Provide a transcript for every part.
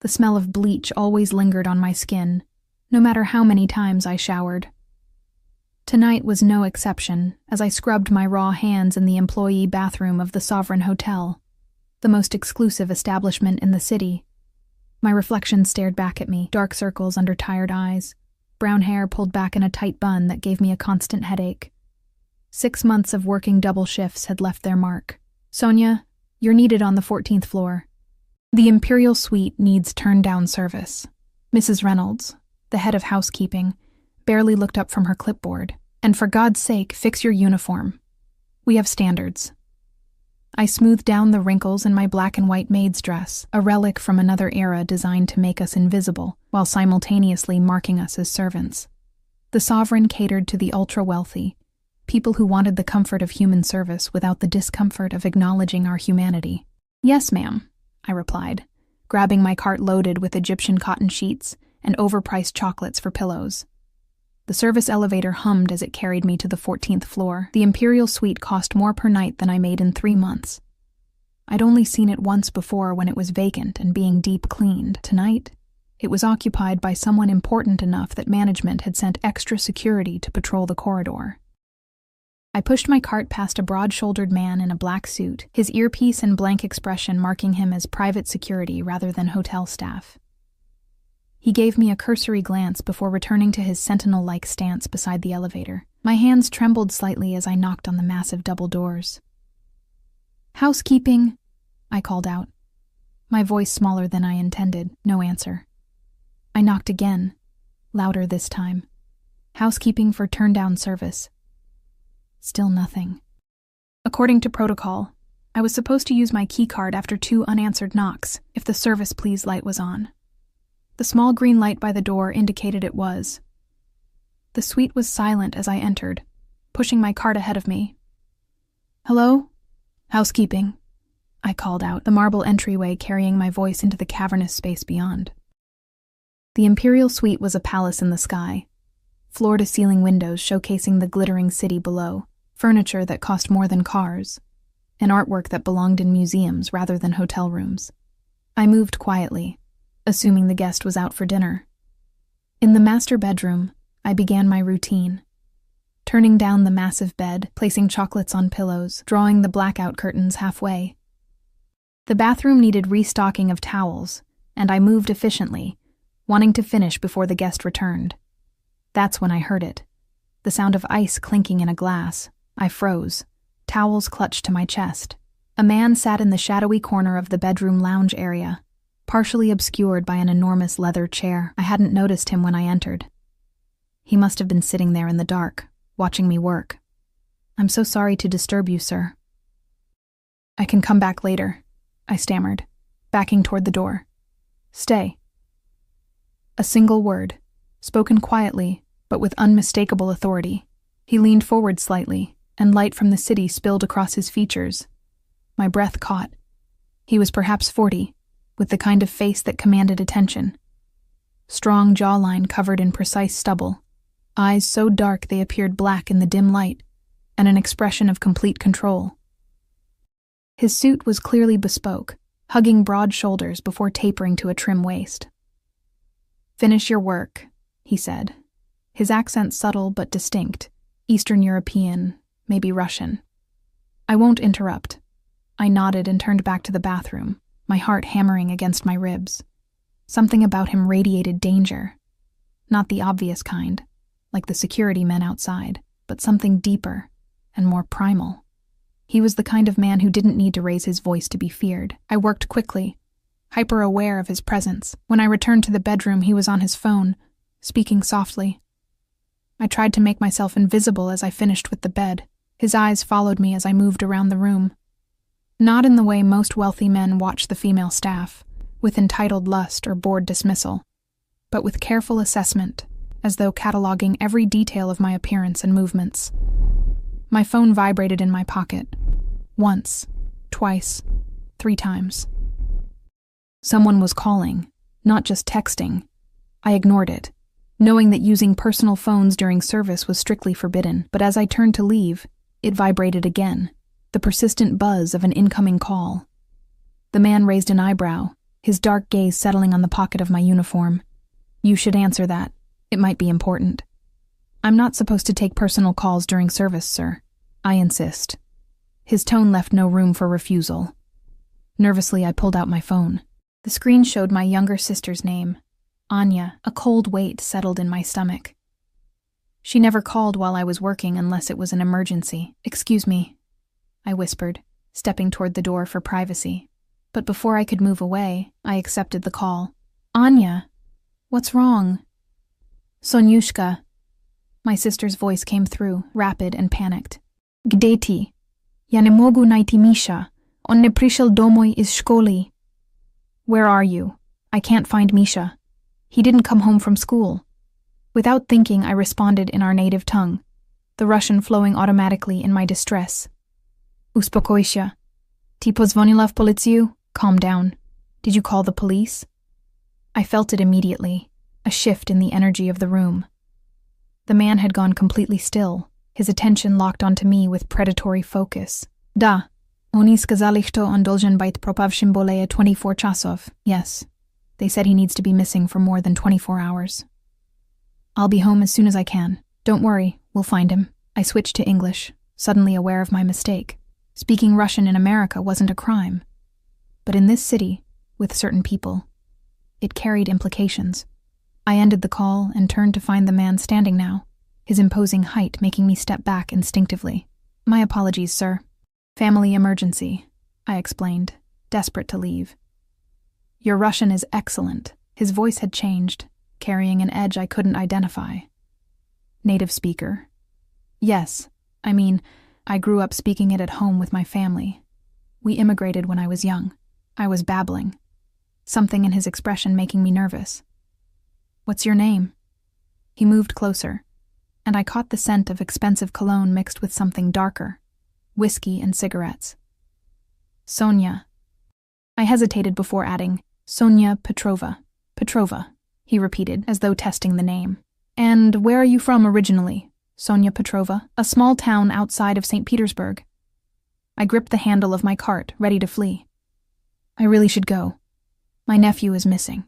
The smell of bleach always lingered on my skin, no matter how many times I showered. Tonight was no exception, as I scrubbed my raw hands in the employee bathroom of the Sovereign Hotel, the most exclusive establishment in the city. My reflection stared back at me, dark circles under tired eyes, brown hair pulled back in a tight bun that gave me a constant headache. 6 months of working double shifts had left their mark. "Sonia, you're needed on the 14th floor. The Imperial Suite needs turn-down service." Mrs. Reynolds, the head of housekeeping, barely looked up from her clipboard. "And for God's sake, fix your uniform. We have standards." I smoothed down the wrinkles in my black and white maid's dress, a relic from another era designed to make us invisible, while simultaneously marking us as servants. The Sovereign catered to the ultra-wealthy, people who wanted the comfort of human service without the discomfort of acknowledging our humanity. "Yes, ma'am," I replied, grabbing my cart loaded with Egyptian cotton sheets and overpriced chocolates for pillows. The service elevator hummed as it carried me to the 14th floor. The Imperial Suite cost more per night than I made in 3 months. I'd only seen it once before when it was vacant and being deep cleaned. Tonight, it was occupied by someone important enough that management had sent extra security to patrol the corridor. I pushed my cart past a broad-shouldered man in a black suit, his earpiece and blank expression marking him as private security rather than hotel staff. He gave me a cursory glance before returning to his sentinel-like stance beside the elevator. My hands trembled slightly as I knocked on the massive double doors. "Housekeeping," I called out, my voice smaller than I intended. No answer. I knocked again, louder this time. "Housekeeping for turn-down service." Still nothing. According to protocol, I was supposed to use my keycard after 2 unanswered knocks if the service please light was on. The small green light by the door indicated it was. The suite was silent as I entered, pushing my cart ahead of me. "Hello? Housekeeping," I called out, the marble entryway carrying my voice into the cavernous space beyond. The Imperial Suite was a palace in the sky, floor-to-ceiling windows showcasing the glittering city below, furniture that cost more than cars, and artwork that belonged in museums rather than hotel rooms. I moved quietly, assuming the guest was out for dinner. In the master bedroom, I began my routine. Turning down the massive bed, placing chocolates on pillows, drawing the blackout curtains halfway. The bathroom needed restocking of towels, and I moved efficiently, wanting to finish before the guest returned. That's when I heard it. The sound of ice clinking in a glass. I froze, towels clutched to my chest. A man sat in the shadowy corner of the bedroom lounge area, partially obscured by an enormous leather chair. I hadn't noticed him when I entered. He must have been sitting there in the dark, watching me work. "I'm so sorry to disturb you, sir." "I can come back later," I stammered, backing toward the door. "Stay." A single word, spoken quietly, but with unmistakable authority. He leaned forward slightly, and light from the city spilled across his features. My breath caught. He was perhaps 40, with the kind of face that commanded attention. Strong jawline covered in precise stubble, eyes so dark they appeared black in the dim light, and an expression of complete control. His suit was clearly bespoke, hugging broad shoulders before tapering to a trim waist. "Finish your work," he said, his accent subtle but distinct, Eastern European, maybe Russian. "I won't interrupt." I nodded and turned back to the bathroom, my heart hammering against my ribs. Something about him radiated danger. Not the obvious kind, like the security men outside, but something deeper and more primal. He was the kind of man who didn't need to raise his voice to be feared. I worked quickly, hyper-aware of his presence. When I returned to the bedroom, he was on his phone, speaking softly. I tried to make myself invisible as I finished with the bed. His eyes followed me as I moved around the room. Not in the way most wealthy men watch the female staff, with entitled lust or bored dismissal, but with careful assessment, as though cataloging every detail of my appearance and movements. My phone vibrated in my pocket. Once, twice, 3 times. Someone was calling, not just texting. I ignored it, knowing that using personal phones during service was strictly forbidden, but as I turned to leave, it vibrated again, the persistent buzz of an incoming call. The man raised an eyebrow, his dark gaze settling on the pocket of my uniform. You should answer that. It might be important. I'm not supposed to take personal calls during service, sir. I insist. His tone left no room for refusal. Nervously, I pulled out my phone. The screen showed my younger sister's name, Anya. A cold weight settled in my stomach. She never called while I was working unless it was an emergency. Excuse me, I whispered, stepping toward the door for privacy. But before I could move away, I accepted the call. Anya, what's wrong? Sonyushka. My sister's voice came through, rapid and panicked. Gdzie ty? Ja nie mogu najти Misha. On nie przyszedł domoi iz szkoły. Where are you? I can't find Misha. He didn't come home from school. Without thinking, I responded in our native tongue, the Russian flowing automatically in my distress. Uspokój się. Ty pozwoniła w policję? Calm down. Did you call the police? I felt it immediately, a shift in the energy of the room. The man had gone completely still, his attention locked onto me with predatory focus. Da. Oni skazali, że on должен быть пропавшим более 24 часов. Yes. They said he needs to be missing for more than 24 hours. I'll be home as soon as I can. Don't worry, we'll find him. I switched to English, suddenly aware of my mistake. Speaking Russian in America wasn't a crime. But in this city, with certain people, it carried implications. I ended the call and turned to find the man standing now, his imposing height making me step back instinctively. My apologies, sir. Family emergency, I explained, desperate to leave. Your Russian is excellent. His voice had changed, carrying an edge I couldn't identify. Native speaker. Yes, I grew up speaking it at home with my family. We immigrated when I was young. I was babbling, something in his expression making me nervous. What's your name? He moved closer, and I caught the scent of expensive cologne mixed with something darker, whiskey and cigarettes. Sonia. I hesitated before adding, Sonia Petrova. Petrova, he repeated, as though testing the name. And where are you from originally? Sonia Petrova, a small town outside of St. Petersburg. I gripped the handle of my cart, ready to flee. I really should go. My nephew is missing.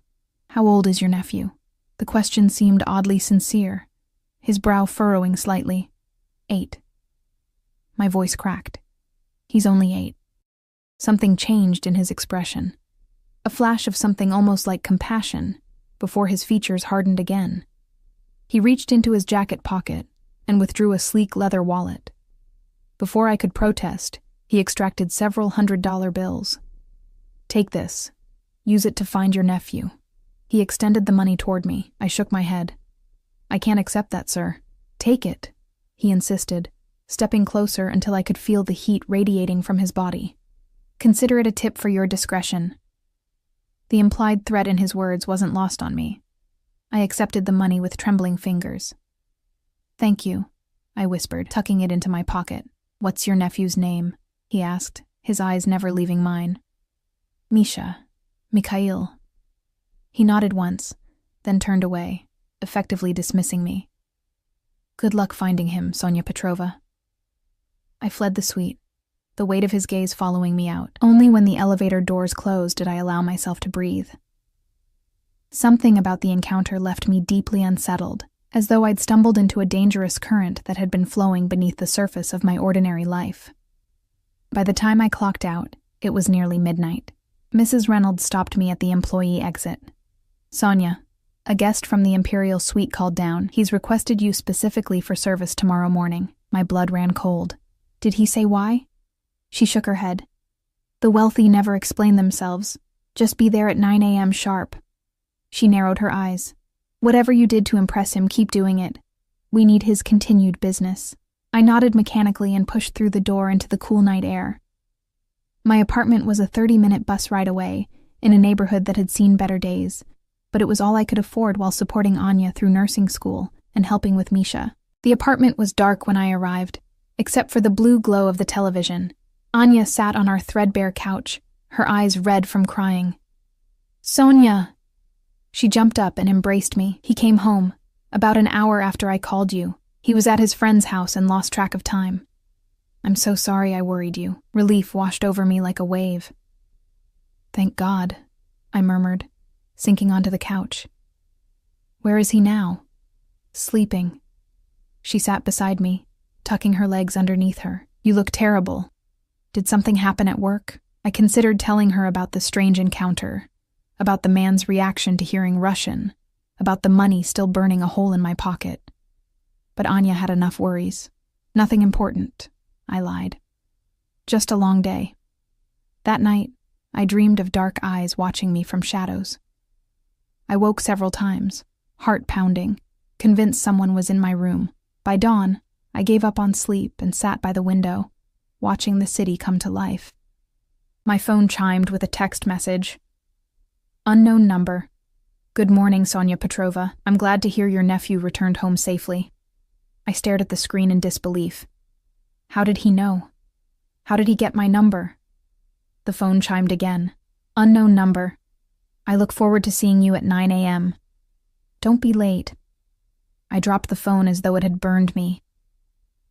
How old is your nephew? The question seemed oddly sincere, his brow furrowing slightly. 8. My voice cracked. He's only 8. Something changed in his expression. A flash of something almost like compassion, before his features hardened again. He reached into his jacket pocket and withdrew a sleek leather wallet. Before I could protest, he extracted several $100 bills. Take this. Use it to find your nephew. He extended the money toward me. I shook my head. I can't accept that, sir. Take it, he insisted, stepping closer until I could feel the heat radiating from his body. Consider it a tip for your discretion. The implied threat in his words wasn't lost on me. I accepted the money with trembling fingers. Thank you, I whispered, tucking it into my pocket. What's your nephew's name? He asked, his eyes never leaving mine. Misha. Mikhail. He nodded once, then turned away, effectively dismissing me. Good luck finding him, Sonia Petrova. I fled the suite, the weight of his gaze following me out. Only when the elevator doors closed did I allow myself to breathe. Something about the encounter left me deeply unsettled, as though I'd stumbled into a dangerous current that had been flowing beneath the surface of my ordinary life. By the time I clocked out, it was nearly midnight. Mrs. Reynolds stopped me at the employee exit. Sonia, a guest from the Imperial Suite called down. He's requested you specifically for service tomorrow morning. My blood ran cold. Did he say why? She shook her head. The wealthy never explain themselves. Just be there at 9 a.m. sharp. She narrowed her eyes. Whatever you did to impress him, keep doing it. We need his continued business. I nodded mechanically and pushed through the door into the cool night air. My apartment was a 30-minute bus ride away, in a neighborhood that had seen better days, but it was all I could afford while supporting Anya through nursing school and helping with Misha. The apartment was dark when I arrived, except for the blue glow of the television. Anya sat on our threadbare couch, her eyes red from crying. Sonia! She jumped up and embraced me. He came home, about an hour after I called you. He was at his friend's house and lost track of time. I'm so sorry I worried you. Relief washed over me like a wave. Thank God, I murmured, sinking onto the couch. Where is he now? Sleeping. She sat beside me, tucking her legs underneath her. You look terrible. Did something happen at work? I considered telling her about the strange encounter, about the man's reaction to hearing Russian, about the money still burning a hole in my pocket. But Anya had enough worries. Nothing important, I lied. Just a long day. That night, I dreamed of dark eyes watching me from shadows. I woke several times, heart pounding, convinced someone was in my room. By dawn, I gave up on sleep and sat by the window, watching the city come to life. My phone chimed with a text message. Unknown number. Good morning, Sonia Petrova. I'm glad to hear your nephew returned home safely. I stared at the screen in disbelief. How did he know? How did he get my number? The phone chimed again. Unknown number. I look forward to seeing you at 9 a.m. Don't be late. I dropped the phone as though it had burned me.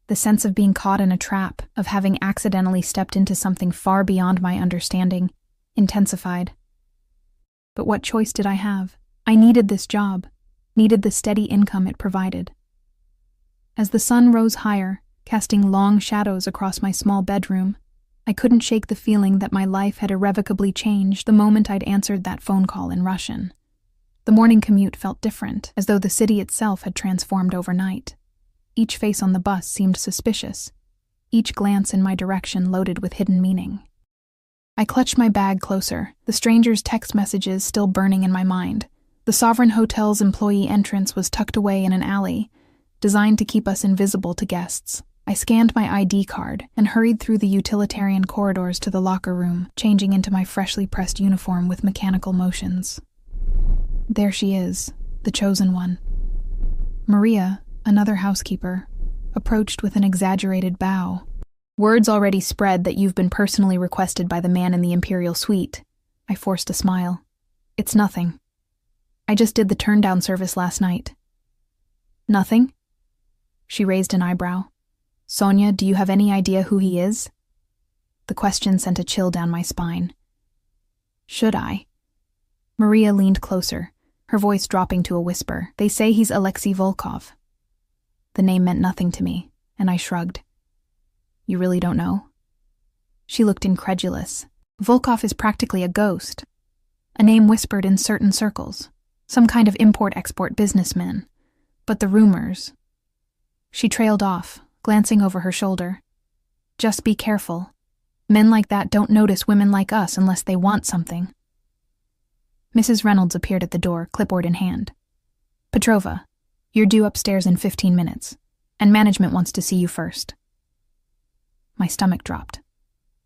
The sense of being caught in a trap, of having accidentally stepped into something far beyond my understanding, intensified. But what choice did I have? I needed this job, needed the steady income it provided. As the sun rose higher, casting long shadows across my small bedroom, I couldn't shake the feeling that my life had irrevocably changed the moment I'd answered that phone call in Russian. The morning commute felt different, as though the city itself had transformed overnight. Each face on the bus seemed suspicious, each glance in my direction loaded with hidden meaning. I clutched my bag closer, the stranger's text messages still burning in my mind. The Sovereign Hotel's employee entrance was tucked away in an alley, designed to keep us invisible to guests. I scanned my ID card and hurried through the utilitarian corridors to the locker room, changing into my freshly pressed uniform with mechanical motions. There she is, the chosen one. Maria, another housekeeper, approached with an exaggerated bow. Word's already spread that you've been personally requested by the man in the Imperial Suite. I forced a smile. It's nothing. I just did the turn-down service last night. Nothing? She raised an eyebrow. Sonia, do you have any idea who he is? The question sent a chill down my spine. Should I? Maria leaned closer, her voice dropping to a whisper. They say he's Alexei Volkov. The name meant nothing to me, and I shrugged. You really don't know? She looked incredulous. Volkov is practically a ghost. A name whispered in certain circles. Some kind of import-export businessman. But the rumors... She trailed off, glancing over her shoulder. Just be careful. Men like that don't notice women like us unless they want something. Mrs. Reynolds appeared at the door, clipboard in hand. Petrova, you're due upstairs in 15 minutes, and management wants to see you first. My stomach dropped.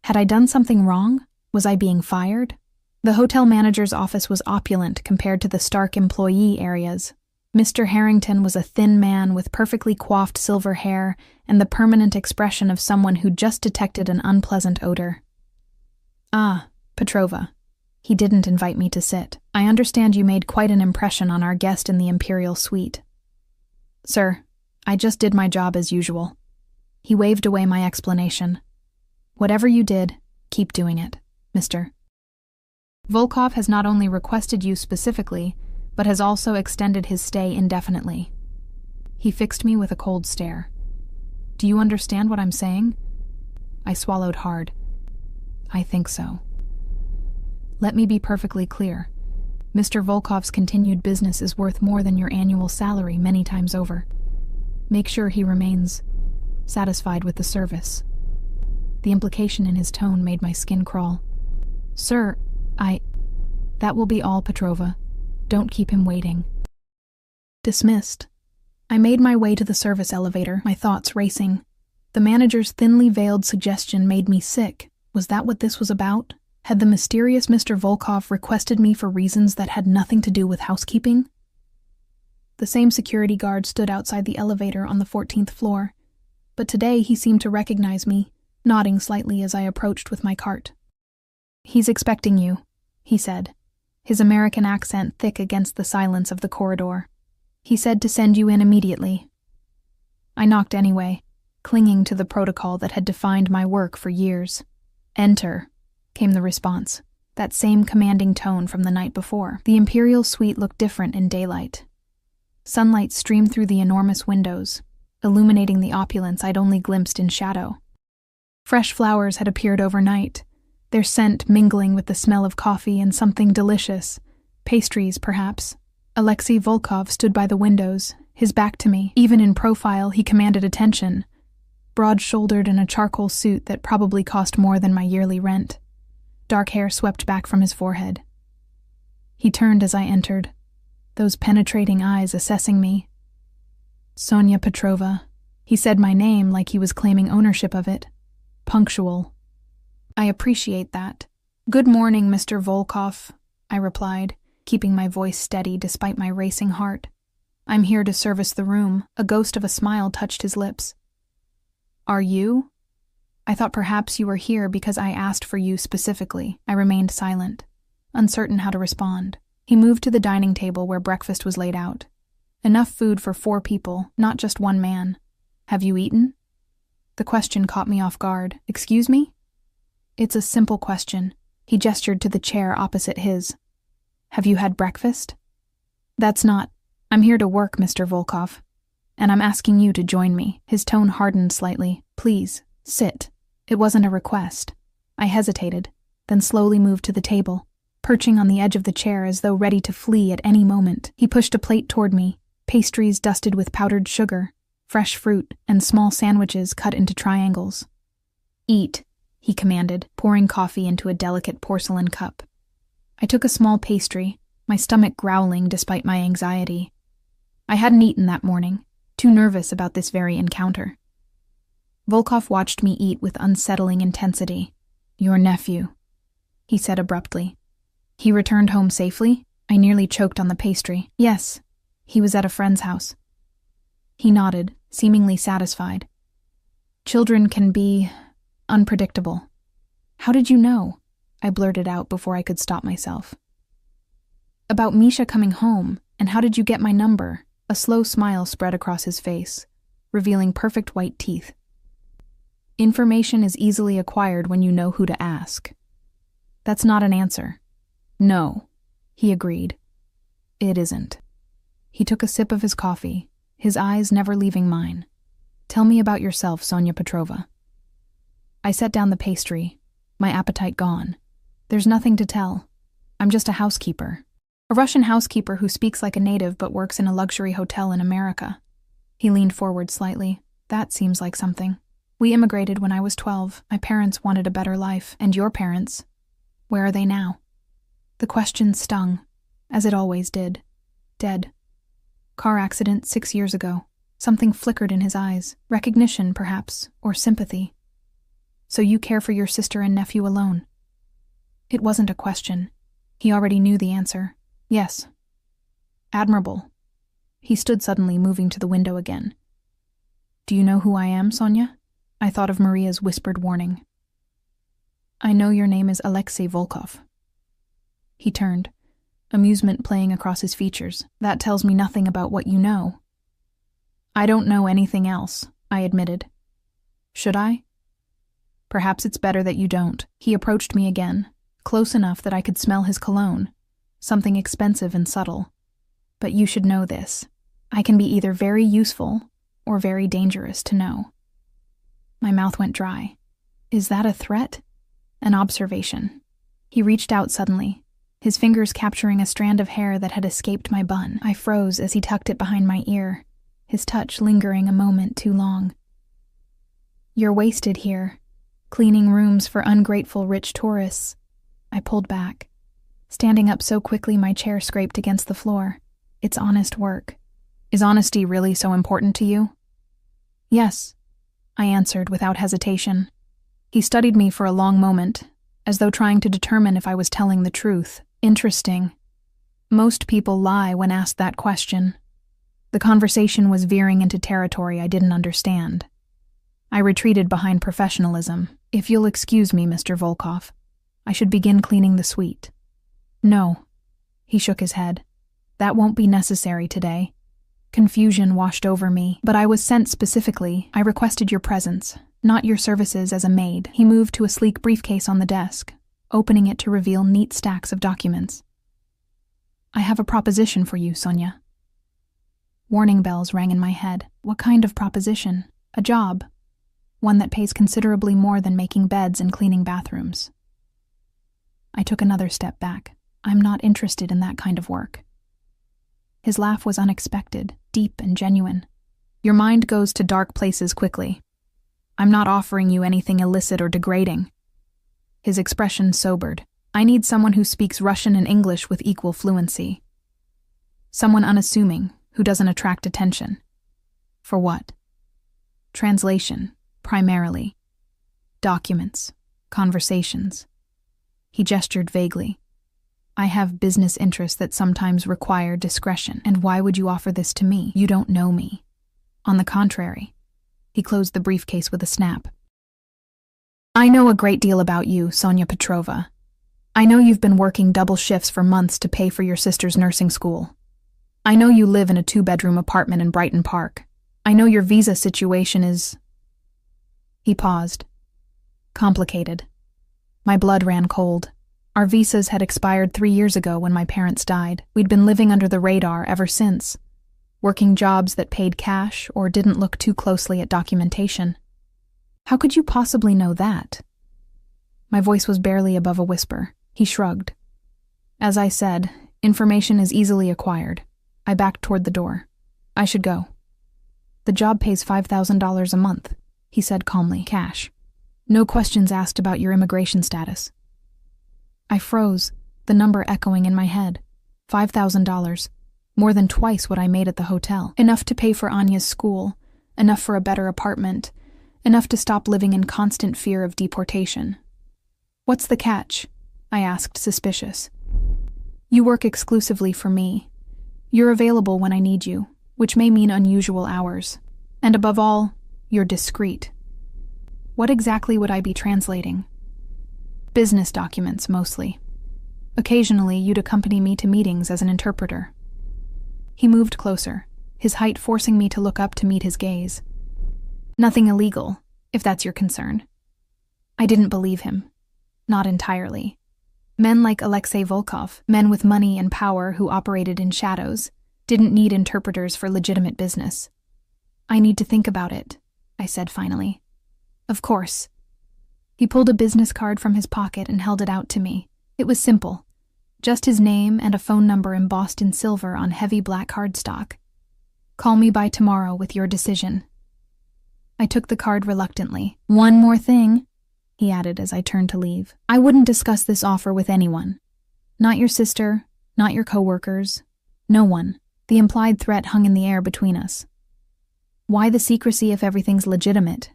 Had I done something wrong? Was I being fired? The hotel manager's office was opulent compared to the stark employee areas. Mr. Harrington was a thin man with perfectly coiffed silver hair and the permanent expression of someone who just detected an unpleasant odor. Ah, Petrova. He didn't invite me to sit. I understand you made quite an impression on our guest in the Imperial Suite. Sir, I just did my job as usual. He waved away my explanation. Whatever you did, keep doing it, mister. Volkov has not only requested you specifically, but has also extended his stay indefinitely. He fixed me with a cold stare. Do you understand what I'm saying? I swallowed hard. I think so. Let me be perfectly clear. Mr. Volkov's continued business is worth more than your annual salary many times over. Make sure he remains satisfied with the service. The implication in his tone made my skin crawl. Sir, That will be all, Petrova. Don't keep him waiting. Dismissed. I made my way to the service elevator, my thoughts racing. The manager's thinly veiled suggestion made me sick. Was that what this was about? Had the mysterious Mr. Volkov requested me for reasons that had nothing to do with housekeeping? The same security guard stood outside the elevator on the 14th floor, but today he seemed to recognize me, nodding slightly as I approached with my cart. He's expecting you, he said, his American accent thick against the silence of the corridor. He said to send you in immediately. I knocked anyway, clinging to the protocol that had defined my work for years. Enter, came the response, That same commanding tone from the night before. The imperial suite looked different in daylight. Sunlight streamed through the enormous windows, illuminating the opulence I'd only glimpsed in shadow. Fresh flowers had appeared overnight, their scent mingling with the smell of coffee and something delicious. Pastries, perhaps. Alexei Volkov stood by the windows, his back to me. Even in profile, he commanded attention. Broad-shouldered in a charcoal suit that probably cost more than my yearly rent. Dark hair swept back from his forehead. He turned as I entered, those penetrating eyes assessing me. Sonia Petrova. He said my name like he was claiming ownership of it. Punctual. I appreciate that. Good morning, Mr. Volkov, I replied, keeping my voice steady despite my racing heart. I'm here to service the room. A ghost of a smile touched his lips. Are you? I thought perhaps you were here because I asked for you specifically. I remained silent, uncertain how to respond. He moved to the dining table where breakfast was laid out. Enough food for 4 people, not just one man. Have you eaten? The question caught me off guard. Excuse me? It's a simple question. He gestured to the chair opposite his. Have you had breakfast? That's not. I'm here to work, Mr. Volkov. And I'm asking you to join me. His tone hardened slightly. Please, sit. It wasn't a request. I hesitated, then slowly moved to the table, perching on the edge of the chair as though ready to flee at any moment. He pushed a plate toward me, pastries dusted with powdered sugar, fresh fruit, and small sandwiches cut into triangles. Eat, he commanded, pouring coffee into a delicate porcelain cup. I took a small pastry, my stomach growling despite my anxiety. I hadn't eaten that morning, too nervous about this very encounter. Volkov watched me eat with unsettling intensity. Your nephew, he said abruptly. He returned home safely? I nearly choked on the pastry. Yes, he was at a friend's house. He nodded, seemingly satisfied. Children can be unpredictable. How did you know? I blurted out before I could stop myself. About Misha coming home, and how did you get my number? A slow smile spread across his face, revealing perfect white teeth. Information is easily acquired when you know who to ask. That's not an answer. No, he agreed. It isn't. He took a sip of his coffee, his eyes never leaving mine. Tell me about yourself, Sonia Petrova. I set down the pastry, my appetite gone. There's nothing to tell. I'm just a housekeeper. A Russian housekeeper who speaks like a native but works in a luxury hotel in America. He leaned forward slightly. That seems like something. We immigrated when I was 12. My parents wanted a better life. And your parents? Where are they now? The question stung, as it always did. Dead. Car accident 6 years ago. Something flickered in his eyes. Recognition, perhaps, or sympathy. So you care for your sister and nephew alone? It wasn't a question. He already knew the answer. Yes. Admirable. He stood suddenly, moving to the window again. Do you know who I am, Sonia? I thought of Maria's whispered warning. I know your name is Alexei Volkov. He turned, amusement playing across his features. That tells me nothing about what you know. I don't know anything else, I admitted. Should I? Perhaps it's better that you don't. He approached me again, close enough that I could smell his cologne, something expensive and subtle. But you should know this. I can be either very useful or very dangerous to know. My mouth went dry. Is that a threat? An observation. He reached out suddenly, his fingers capturing a strand of hair that had escaped my bun. I froze as he tucked it behind my ear, his touch lingering a moment too long. You're wasted here, cleaning rooms for ungrateful rich tourists. I pulled back. Standing up so quickly my chair scraped against the floor. It's honest work. Is honesty really so important to you? Yes, I answered without hesitation. He studied me for a long moment, as though trying to determine if I was telling the truth. Interesting. Most people lie when asked that question. The conversation was veering into territory I didn't understand. I retreated behind professionalism. If you'll excuse me, Mr. Volkov, I should begin cleaning the suite. No. He shook his head. That won't be necessary today. Confusion washed over me, but I was sent specifically. I requested your presence, not your services as a maid. He moved to a sleek briefcase on the desk, opening it to reveal neat stacks of documents. "I have a proposition for you, Sonia." Warning bells rang in my head. What kind of proposition? A job. One that pays considerably more than making beds and cleaning bathrooms. I took another step back. I'm not interested in that kind of work. His laugh was unexpected, deep and genuine. "Your mind goes to dark places quickly. I'm not offering you anything illicit or degrading." His expression sobered. "I need someone who speaks Russian and English with equal fluency. Someone unassuming, who doesn't attract attention." "For what?" "Translation, primarily. Documents, conversations." He gestured vaguely. "I have business interests that sometimes require discretion. And why would you offer this to me? You don't know me." "On the contrary." He closed the briefcase with a snap. "I know a great deal about you, Sonia Petrova. I know you've been working double shifts for months to pay for your sister's nursing school. I know you live in a 2-bedroom apartment in Brighton Park. I know your visa situation is—" He paused. "Complicated." My blood ran cold. Our visas had expired 3 years ago when my parents died. We'd been living under the radar ever since, working jobs that paid cash or didn't look too closely at documentation. "How could you possibly know that?" My voice was barely above a whisper. He shrugged. "As I said, information is easily acquired." I backed toward the door. "I should go." "The job pays $5,000 a month," he said calmly. "Cash. No questions asked about your immigration status." I froze, the number echoing in my head. $5,000. More than twice what I made at the hotel. Enough to pay for Anya's school, enough for a better apartment, enough to stop living in constant fear of deportation. "What's the catch?" I asked, suspicious. "You work exclusively for me. You're available when I need you, which may mean unusual hours. And above all, you're discreet." "What exactly would I be translating?" "Business documents, mostly. Occasionally, you'd accompany me to meetings as an interpreter." He moved closer, his height forcing me to look up to meet his gaze. "Nothing illegal, if that's your concern." I didn't believe him. Not entirely. Men like Alexei Volkov, men with money and power who operated in shadows, didn't need interpreters for legitimate business. "I need to think about it," I said finally. "Of course." He pulled a business card from his pocket and held it out to me. It was simple. Just his name and a phone number embossed in silver on heavy black cardstock. "Call me by tomorrow with your decision." I took the card reluctantly. "One more thing," he added as I turned to leave. "I wouldn't discuss this offer with anyone. Not your sister, not your coworkers, no one." The implied threat hung in the air between us. "Why the secrecy if everything's legitimate?"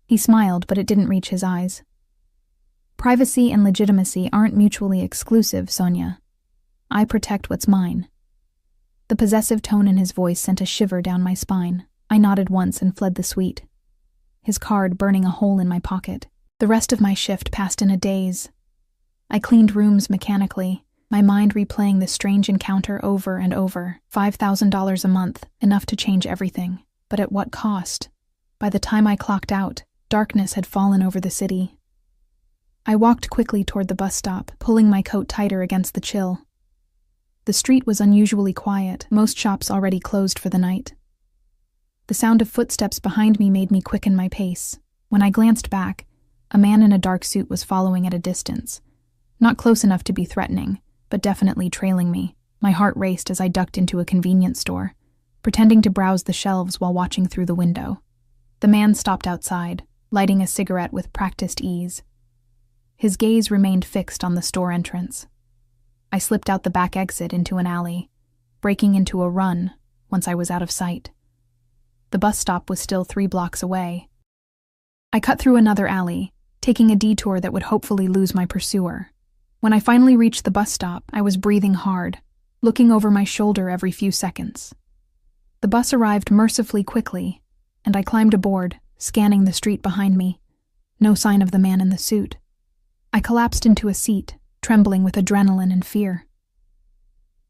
He smiled, but it didn't reach his eyes. "Privacy and legitimacy aren't mutually exclusive, Sonia. I protect what's mine." The possessive tone in his voice sent a shiver down my spine. I nodded once and fled the suite, his card burning a hole in my pocket. The rest of my shift passed in a daze. I cleaned rooms mechanically, my mind replaying the strange encounter over and over. $5,000 a month, enough to change everything. But at what cost? By the time I clocked out, darkness had fallen over the city. I walked quickly toward the bus stop, pulling my coat tighter against the chill. The street was unusually quiet, most shops already closed for the night. The sound of footsteps behind me made me quicken my pace. When I glanced back, a man in a dark suit was following at a distance. Not close enough to be threatening, but definitely trailing me. My heart raced as I ducked into a convenience store, pretending to browse the shelves while watching through the window. The man stopped outside, lighting a cigarette with practiced ease. His gaze remained fixed on the store entrance. I slipped out the back exit into an alley, breaking into a run once I was out of sight. The bus stop was still 3 blocks away. I cut through another alley, taking a detour that would hopefully lose my pursuer. When I finally reached the bus stop, I was breathing hard, looking over my shoulder every few seconds. The bus arrived mercifully quickly, and I climbed aboard, scanning the street behind me. No sign of the man in the suit. I collapsed into a seat, trembling with adrenaline and fear.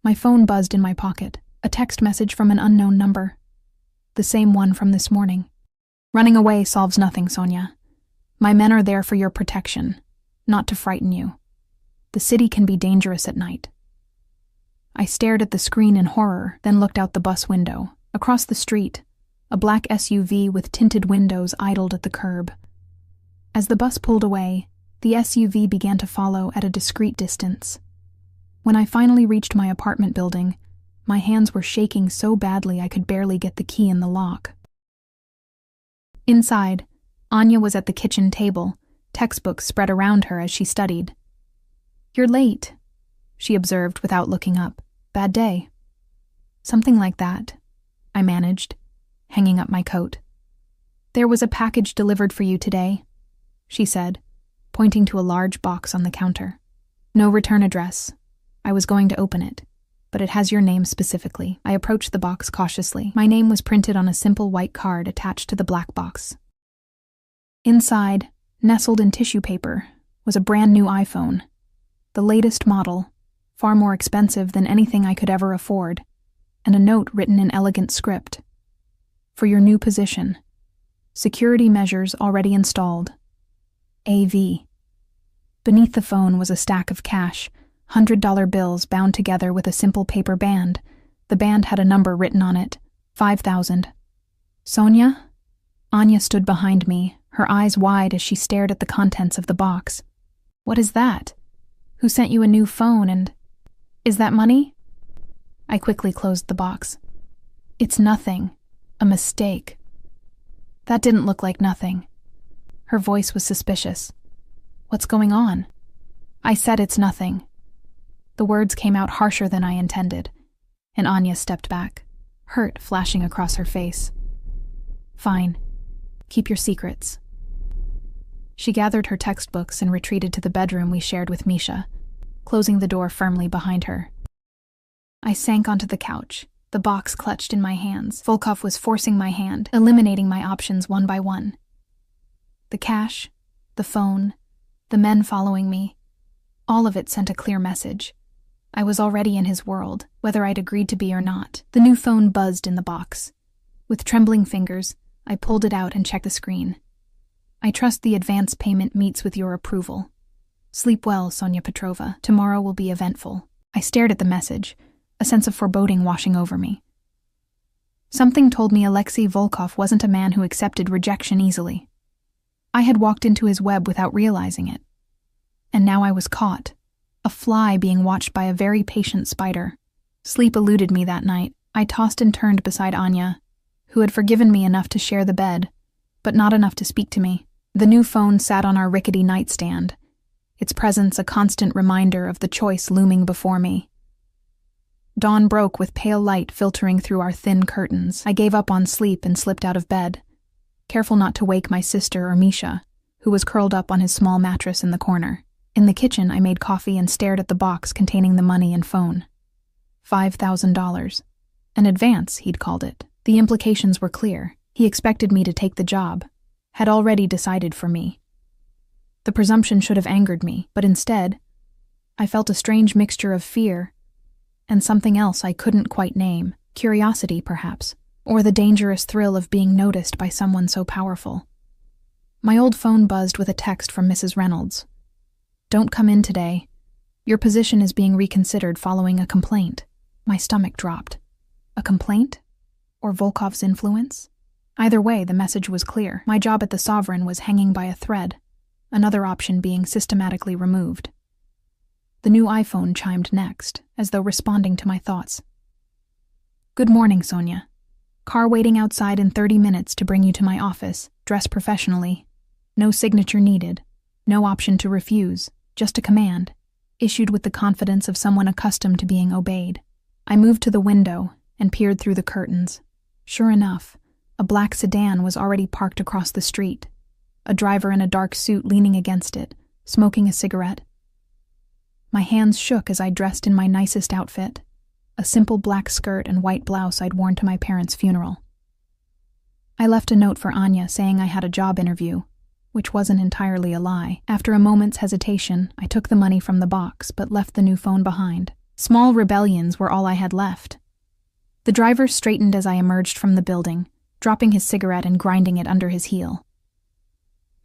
My phone buzzed in my pocket, a text message from an unknown number. The same one from this morning. "Running away solves nothing, Sonia. My men are there for your protection. not to frighten you. The city can be dangerous at night." I stared at the screen in horror, then looked out the bus window. Across the street, a black SUV with tinted windows idled at the curb. As the bus pulled away, the SUV began to follow at a discreet distance. When I finally reached my apartment building, my hands were shaking so badly I could barely get the key in the lock. Inside, Anya was at the kitchen table, textbooks spread around her as she studied. "You're late," she observed without looking up. "Bad day." "Something like that," I managed, hanging up my coat. "There was a package delivered for you today," she said, pointing to a large box on the counter. "No return address. I was going to open it, but it has your name specifically." I approached the box cautiously. My name was printed on a simple white card attached to the black box. Inside, nestled in tissue paper, was a brand new iPhone. The latest model, far more expensive than anything I could ever afford, and a note written in elegant script. "For your new position. Security measures already installed. AV." Beneath the phone was a stack of cash, $100 bills bound together with a simple paper band. The band had a number written on it, 5,000. "Sonia?" Anya stood behind me, her eyes wide as she stared at the contents of the box. "What is that? Who sent you a new phone and... is that money?" I quickly closed the box. "It's nothing. A mistake." That didn't look like nothing. Her voice was suspicious. "What's going on?" I said it's nothing. The words came out harsher than I intended, and Anya stepped back, hurt flashing across her face. "Fine. Keep your secrets." She gathered her textbooks and retreated to the bedroom we shared with Misha, closing the door firmly behind her. I sank onto the couch, the box clutched in my hands. Volkov was forcing my hand, eliminating my options one by one. The cash, the phone, the men following me, all of it sent a clear message. I was already in his world, whether I'd agreed to be or not. The new phone buzzed in the box. With trembling fingers, I pulled it out and checked the screen. "I trust the advance payment meets with your approval. Sleep well, Sonia Petrova. Tomorrow will be eventful." I stared at the message, a sense of foreboding washing over me. Something told me Alexei Volkov wasn't a man who accepted rejection easily. I had walked into his web without realizing it. And now I was caught, a fly being watched by a very patient spider. Sleep eluded me that night. I tossed and turned beside Anya, who had forgiven me enough to share the bed, but not enough to speak to me. The new phone sat on our rickety nightstand, its presence a constant reminder of the choice looming before me. Dawn broke with pale light filtering through our thin curtains. I gave up on sleep and slipped out of bed, careful not to wake my sister or Misha, who was curled up on his small mattress in the corner. In the kitchen, I made coffee and stared at the box containing the money and phone. $5,000. An advance, he'd called it. The implications were clear. He expected me to take the job, had already decided for me. The presumption should have angered me, but instead, I felt a strange mixture of fear and something else I couldn't quite name. Curiosity, perhaps, or the dangerous thrill of being noticed by someone so powerful. My old phone buzzed with a text from Mrs. Reynolds. "Don't come in today. Your position is being reconsidered following a complaint." My stomach dropped. A complaint? Or Volkov's influence? Either way, the message was clear. My job at the Sovereign was hanging by a thread, another option being systematically removed. The new iPhone chimed next, as though responding to my thoughts. "Good morning, Sonia. Car waiting outside in 30 minutes to bring you to my office. Dress professionally. No signature needed. No option to refuse. Just a command, issued with the confidence of someone accustomed to being obeyed." I moved to the window and peered through the curtains. Sure enough, a black sedan was already parked across the street, a driver in a dark suit leaning against it, smoking a cigarette. My hands shook as I dressed in my nicest outfit, a simple black skirt and white blouse I'd worn to my parents' funeral. I left a note for Anya saying I had a job interview, which wasn't entirely a lie. After a moment's hesitation, I took the money from the box but left the new phone behind. Small rebellions were all I had left. The driver straightened as I emerged from the building, dropping his cigarette and grinding it under his heel.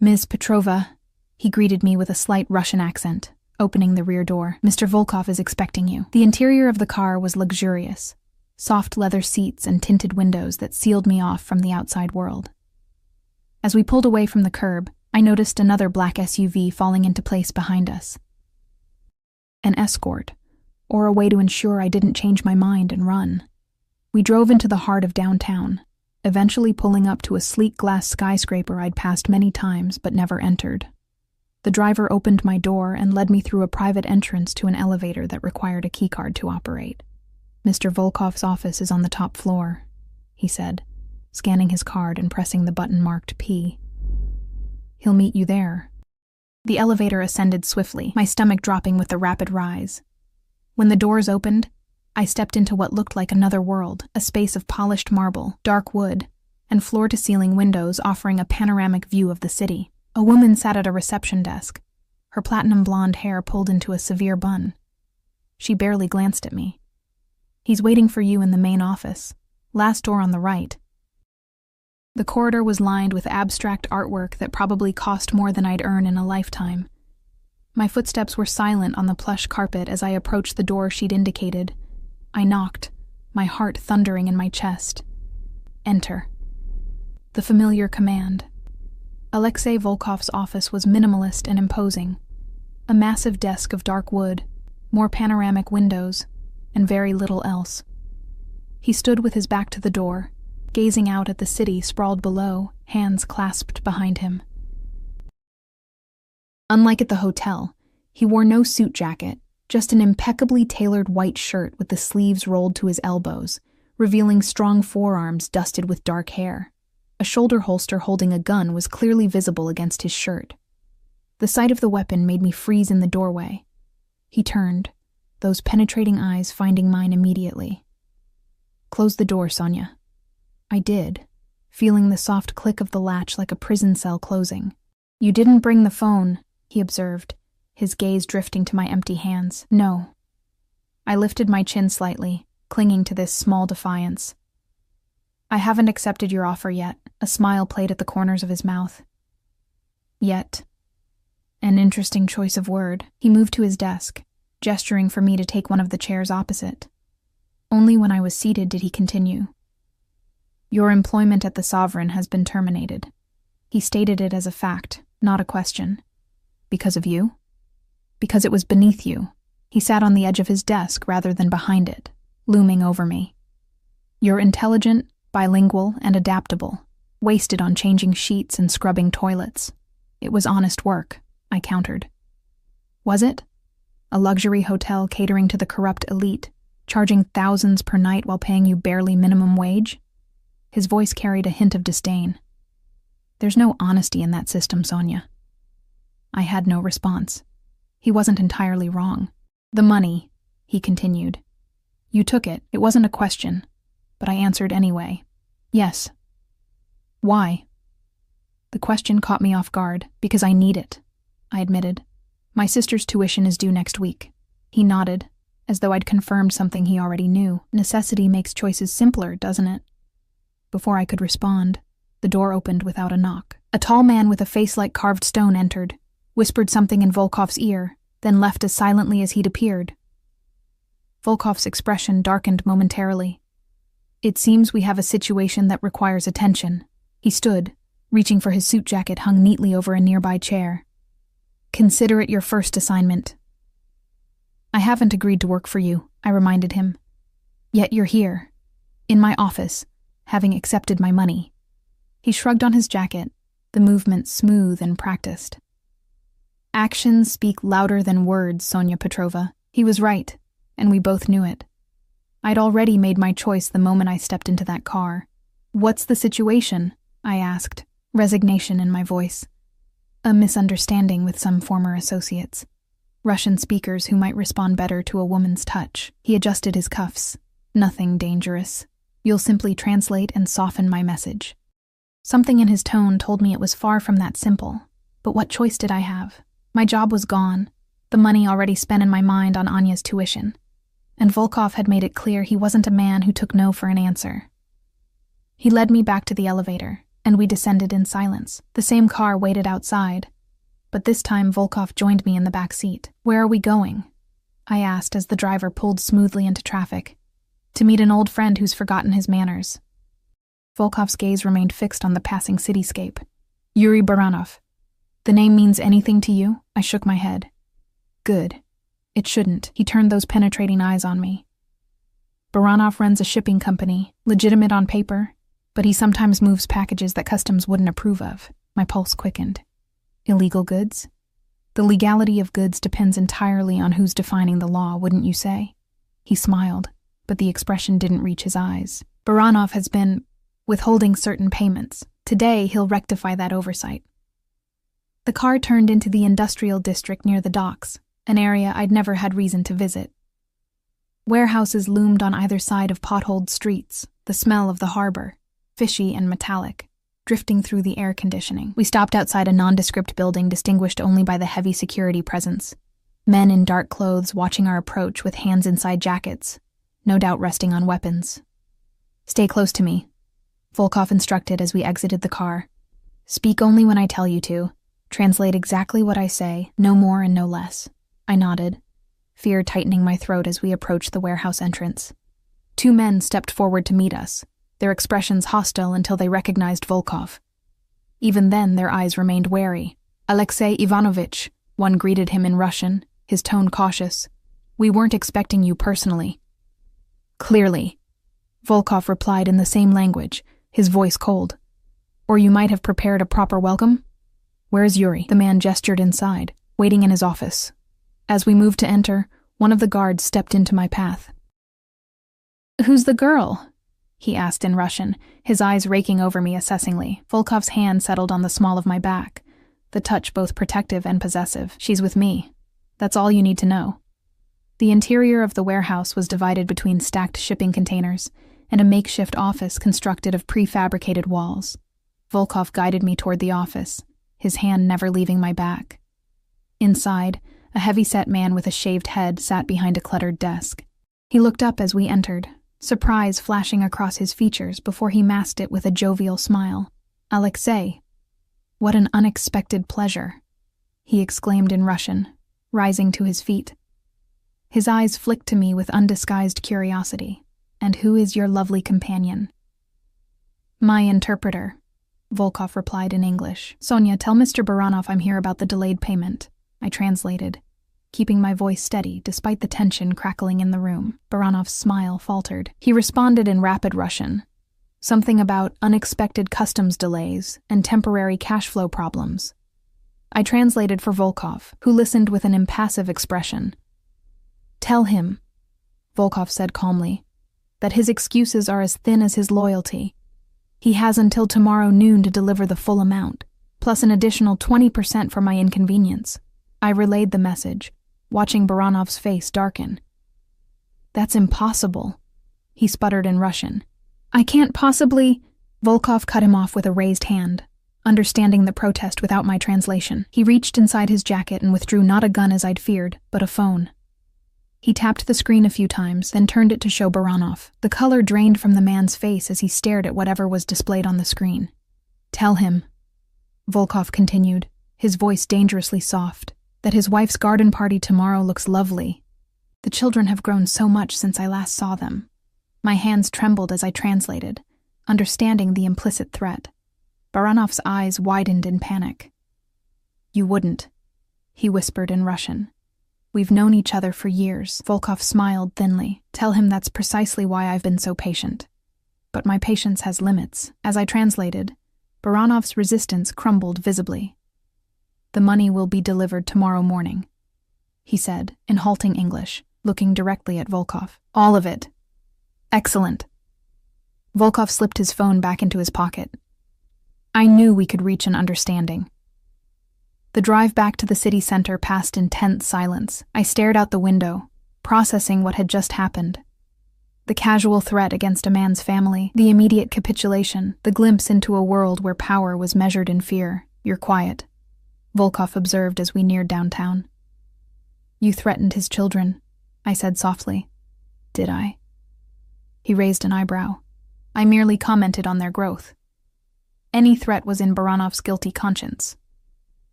"Ms. Petrova," He greeted me with a slight Russian accent, opening the rear door. "Mr. Volkov is expecting you." The interior of the car was luxurious, soft leather seats and tinted windows that sealed me off from the outside world. As we pulled away from the curb, I noticed another black SUV falling into place behind us. An escort, or a way to ensure I didn't change my mind and run. We drove into the heart of downtown, eventually pulling up to a sleek glass skyscraper I'd passed many times but never entered. The driver opened my door and led me through a private entrance to an elevator that required a keycard to operate. "Mr. Volkov's office is on the top floor," he said, scanning his card and pressing the button marked P. "He'll meet you there." The elevator ascended swiftly, my stomach dropping with the rapid rise. When the doors opened, I stepped into what looked like another world, a space of polished marble, dark wood, and floor-to-ceiling windows offering a panoramic view of the city. A woman sat at a reception desk, her platinum blonde hair pulled into a severe bun. She barely glanced at me. "He's waiting for you in the main office. Last door on the right." The corridor was lined with abstract artwork that probably cost more than I'd earn in a lifetime. My footsteps were silent on the plush carpet as I approached the door she'd indicated. I knocked, my heart thundering in my chest. "Enter." The familiar command. Alexei Volkov's office was minimalist and imposing. A massive desk of dark wood, more panoramic windows, and very little else. He stood with his back to the door, gazing out at the city sprawled below, hands clasped behind him. Unlike at the hotel, he wore no suit jacket, just an impeccably tailored white shirt with the sleeves rolled to his elbows, revealing strong forearms dusted with dark hair. A shoulder holster holding a gun was clearly visible against his shirt. The sight of the weapon made me freeze in the doorway. He turned, those penetrating eyes finding mine immediately. "Close the door, Sonia." I did, feeling the soft click of the latch like a prison cell closing. "You didn't bring the phone," he observed, his gaze drifting to my empty hands. "No." I lifted my chin slightly, clinging to this small defiance. "I haven't accepted your offer yet." A smile played at the corners of his mouth. "Yet." An interesting choice of word. He moved to his desk, gesturing for me to take one of the chairs opposite. Only when I was seated did he continue. "Your employment at the Sovereign has been terminated." He stated it as a fact, not a question. "Because of you?" "Because it was beneath you." He sat on the edge of his desk rather than behind it, looming over me. "You're intelligent, bilingual, and adaptable, wasted on changing sheets and scrubbing toilets. It was honest work," I countered. "Was it? A luxury hotel catering to the corrupt elite, charging thousands per night while paying you barely minimum wage?" His voice carried a hint of disdain. "There's no honesty in that system, Sonia." I had no response. He wasn't entirely wrong. "The money," he continued. "You took it. It wasn't a question." But I answered anyway. "Yes." "Why?" The question caught me off guard, because I need it, I admitted. "My sister's tuition is due next week." He nodded, as though I'd confirmed something he already knew. Necessity makes choices simpler, doesn't it? Before I could respond, the door opened without a knock. A tall man with a face like carved stone entered, whispered something in Volkov's ear, then left as silently as he'd appeared. Volkov's expression darkened momentarily. "It seems we have a situation that requires attention." He stood, reaching for his suit jacket hung neatly over a nearby chair. "Consider it your first assignment." "I haven't agreed to work for you," I reminded him. "Yet you're here, in my office, having accepted my money." He shrugged on his jacket, the movement smooth and practiced. "Actions speak louder than words, Sonia Petrova." He was right, and we both knew it. I'd already made my choice the moment I stepped into that car. "What's the situation?" I asked, resignation in my voice. "A misunderstanding with some former associates. Russian speakers who might respond better to a woman's touch." He adjusted his cuffs. "Nothing dangerous. You'll simply translate and soften my message." Something in his tone told me it was far from that simple. But what choice did I have? My job was gone, the money already spent in my mind on Anya's tuition. And Volkov had made it clear he wasn't a man who took no for an answer. He led me back to the elevator, and we descended in silence. The same car waited outside. but this time Volkov joined me in the back seat. "Where are we going?" I asked as the driver pulled smoothly into traffic. "To meet an old friend who's forgotten his manners." Volkov's gaze remained fixed on the passing cityscape. "Yuri Baranov. The name means anything to you?" I shook my head. "Good. It shouldn't." He turned those penetrating eyes on me. "Baranov runs a shipping company, legitimate on paper, but he sometimes moves packages that customs wouldn't approve of." My pulse quickened. "Illegal goods?" "The legality of goods depends entirely on who's defining the law, wouldn't you say?" He smiled, but the expression didn't reach his eyes. "Baranov has been withholding certain payments. Today, he'll rectify that oversight." The car turned into the industrial district near the docks, an area I'd never had reason to visit. Warehouses loomed on either side of potholed streets, the smell of the harbor, fishy and metallic, drifting through the air conditioning. We stopped outside a nondescript building distinguished only by the heavy security presence. Men in dark clothes watching our approach with hands inside jackets, no doubt resting on weapons. "Stay close to me," Volkov instructed as we exited the car. "Speak only when I tell you to. Translate exactly what I say, no more and no less." I nodded, fear tightening my throat as we approached the warehouse entrance. 2 men stepped forward to meet us, their expressions hostile until they recognized Volkov. Even then, their eyes remained wary. "Alexei Ivanovich," one greeted him in Russian, his tone cautious. "We weren't expecting you personally." "Clearly," Volkov replied in the same language, his voice cold. "Or you might have prepared a proper welcome?" "Where's Yuri?" The man gestured inside, waiting in his office. As we moved to enter, one of the guards stepped into my path. "Who's the girl?" he asked in Russian, his eyes raking over me assessingly. Volkov's hand settled on the small of my back, the touch both protective and possessive. "She's with me. That's all you need to know." The interior of the warehouse was divided between stacked shipping containers and a makeshift office constructed of prefabricated walls. Volkov guided me toward the office, his hand never leaving my back. Inside, a heavy-set man with a shaved head sat behind a cluttered desk. He looked up as we entered, surprise flashing across his features before he masked it with a jovial smile. "Alexei, what an unexpected pleasure," he exclaimed in Russian, rising to his feet. His eyes flicked to me with undisguised curiosity. "And who is your lovely companion?" "My interpreter," Volkov replied in English. "Sonia, tell Mr. Baranov I'm here about the delayed payment." I translated, keeping my voice steady despite the tension crackling in the room. Baranov's smile faltered. He responded in rapid Russian, something about unexpected customs delays and temporary cash flow problems. I translated for Volkov, who listened with an impassive expression. "Tell him," Volkov said calmly, "that his excuses are as thin as his loyalty. He has until tomorrow noon to deliver the full amount, plus an additional 20% for my inconvenience." I relayed the message, watching Baranov's face darken. "That's impossible," he sputtered in Russian. "I can't possibly—" Volkov cut him off with a raised hand, understanding the protest without my translation. He reached inside his jacket and withdrew not a gun as I'd feared, but a phone. He tapped the screen a few times, then turned it to show Baranov. The color drained from the man's face as he stared at whatever was displayed on the screen. "Tell him," Volkov continued, his voice dangerously soft, "that his wife's garden party tomorrow looks lovely. The children have grown so much since I last saw them." My hands trembled as I translated, understanding the implicit threat. Baranov's eyes widened in panic. "You wouldn't," he whispered in Russian. "We've known each other for years." Volkov smiled thinly. "Tell him that's precisely why I've been so patient. But my patience has limits." As I translated, Baranov's resistance crumbled visibly. "The money will be delivered tomorrow morning," he said, in halting English, looking directly at Volkov. "All of it." "Excellent." Volkov slipped his phone back into his pocket. I knew we could reach an understanding. The drive back to the city center passed in tense silence. I stared out the window, processing what had just happened. The casual threat against a man's family, the immediate capitulation, the glimpse into a world where power was measured in fear. "You're quiet," Volkov observed as we neared downtown. "You threatened his children," I said softly. "Did I?" He raised an eyebrow. "I merely commented on their growth. Any threat was in Baranov's guilty conscience."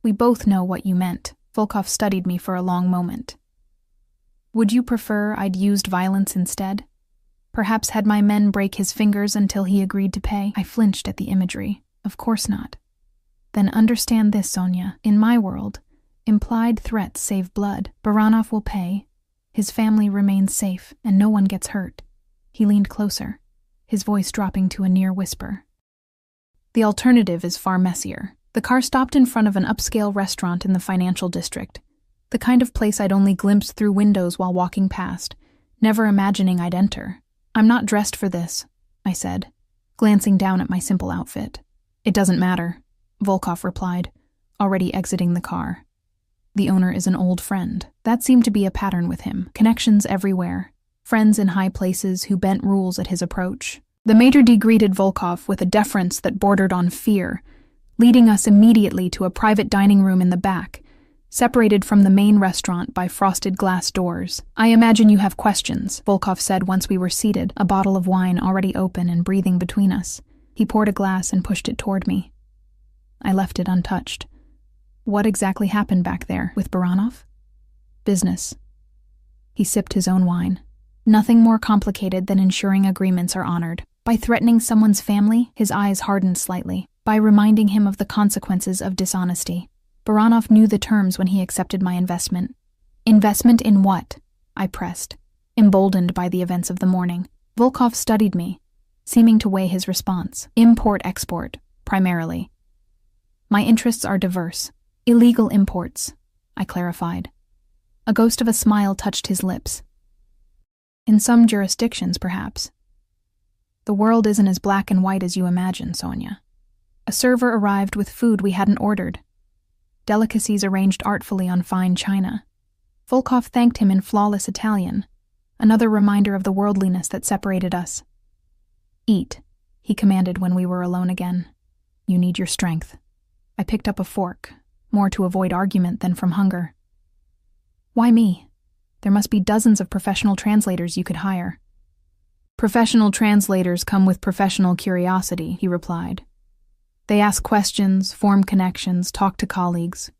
We both know what you meant. Volkov studied me for a long moment. Would you prefer I'd used violence instead? Perhaps had my men break his fingers until he agreed to pay? I flinched at the imagery. Of course not. Then understand this, Sonia. In my world, implied threats save blood. Baranov will pay. His family remains safe, and no one gets hurt. He leaned closer, his voice dropping to a near whisper. The alternative is far messier. The car stopped in front of an upscale restaurant in the financial district, the kind of place I'd only glimpsed through windows while walking past, never imagining I'd enter. I'm not dressed for this, I said, glancing down at my simple outfit. It doesn't matter, Volkov replied, already exiting the car. The owner is an old friend. That seemed to be a pattern with him. Connections everywhere. Friends in high places who bent rules at his approach. The maitre d' greeted Volkov with a deference that bordered on fear, leading us immediately to a private dining room in the back, separated from the main restaurant by frosted glass doors. I imagine you have questions, Volkov said once we were seated, a bottle of wine already open and breathing between us. He poured a glass and pushed it toward me. I left it untouched. What exactly happened back there with Baranov? Business. He sipped his own wine. Nothing more complicated than ensuring agreements are honored. By threatening someone's family, his eyes hardened slightly. By reminding him of the consequences of dishonesty. Baranov knew the terms when he accepted my investment. Investment in what? I pressed, emboldened by the events of the morning. Volkov studied me, seeming to weigh his response. Import-export, primarily. My interests are diverse. Illegal imports, I clarified. A ghost of a smile touched his lips. In some jurisdictions, perhaps. The world isn't as black and white as you imagine, Sonia. A server arrived with food we hadn't ordered. Delicacies arranged artfully on fine china. Volkov thanked him in flawless Italian, another reminder of the worldliness that separated us. Eat, he commanded when we were alone again. You need your strength. I picked up a fork, more to avoid argument than from hunger. Why me? There must be dozens of professional translators you could hire. Professional translators come with professional curiosity, he replied. They ask questions, form connections, talk to colleagues.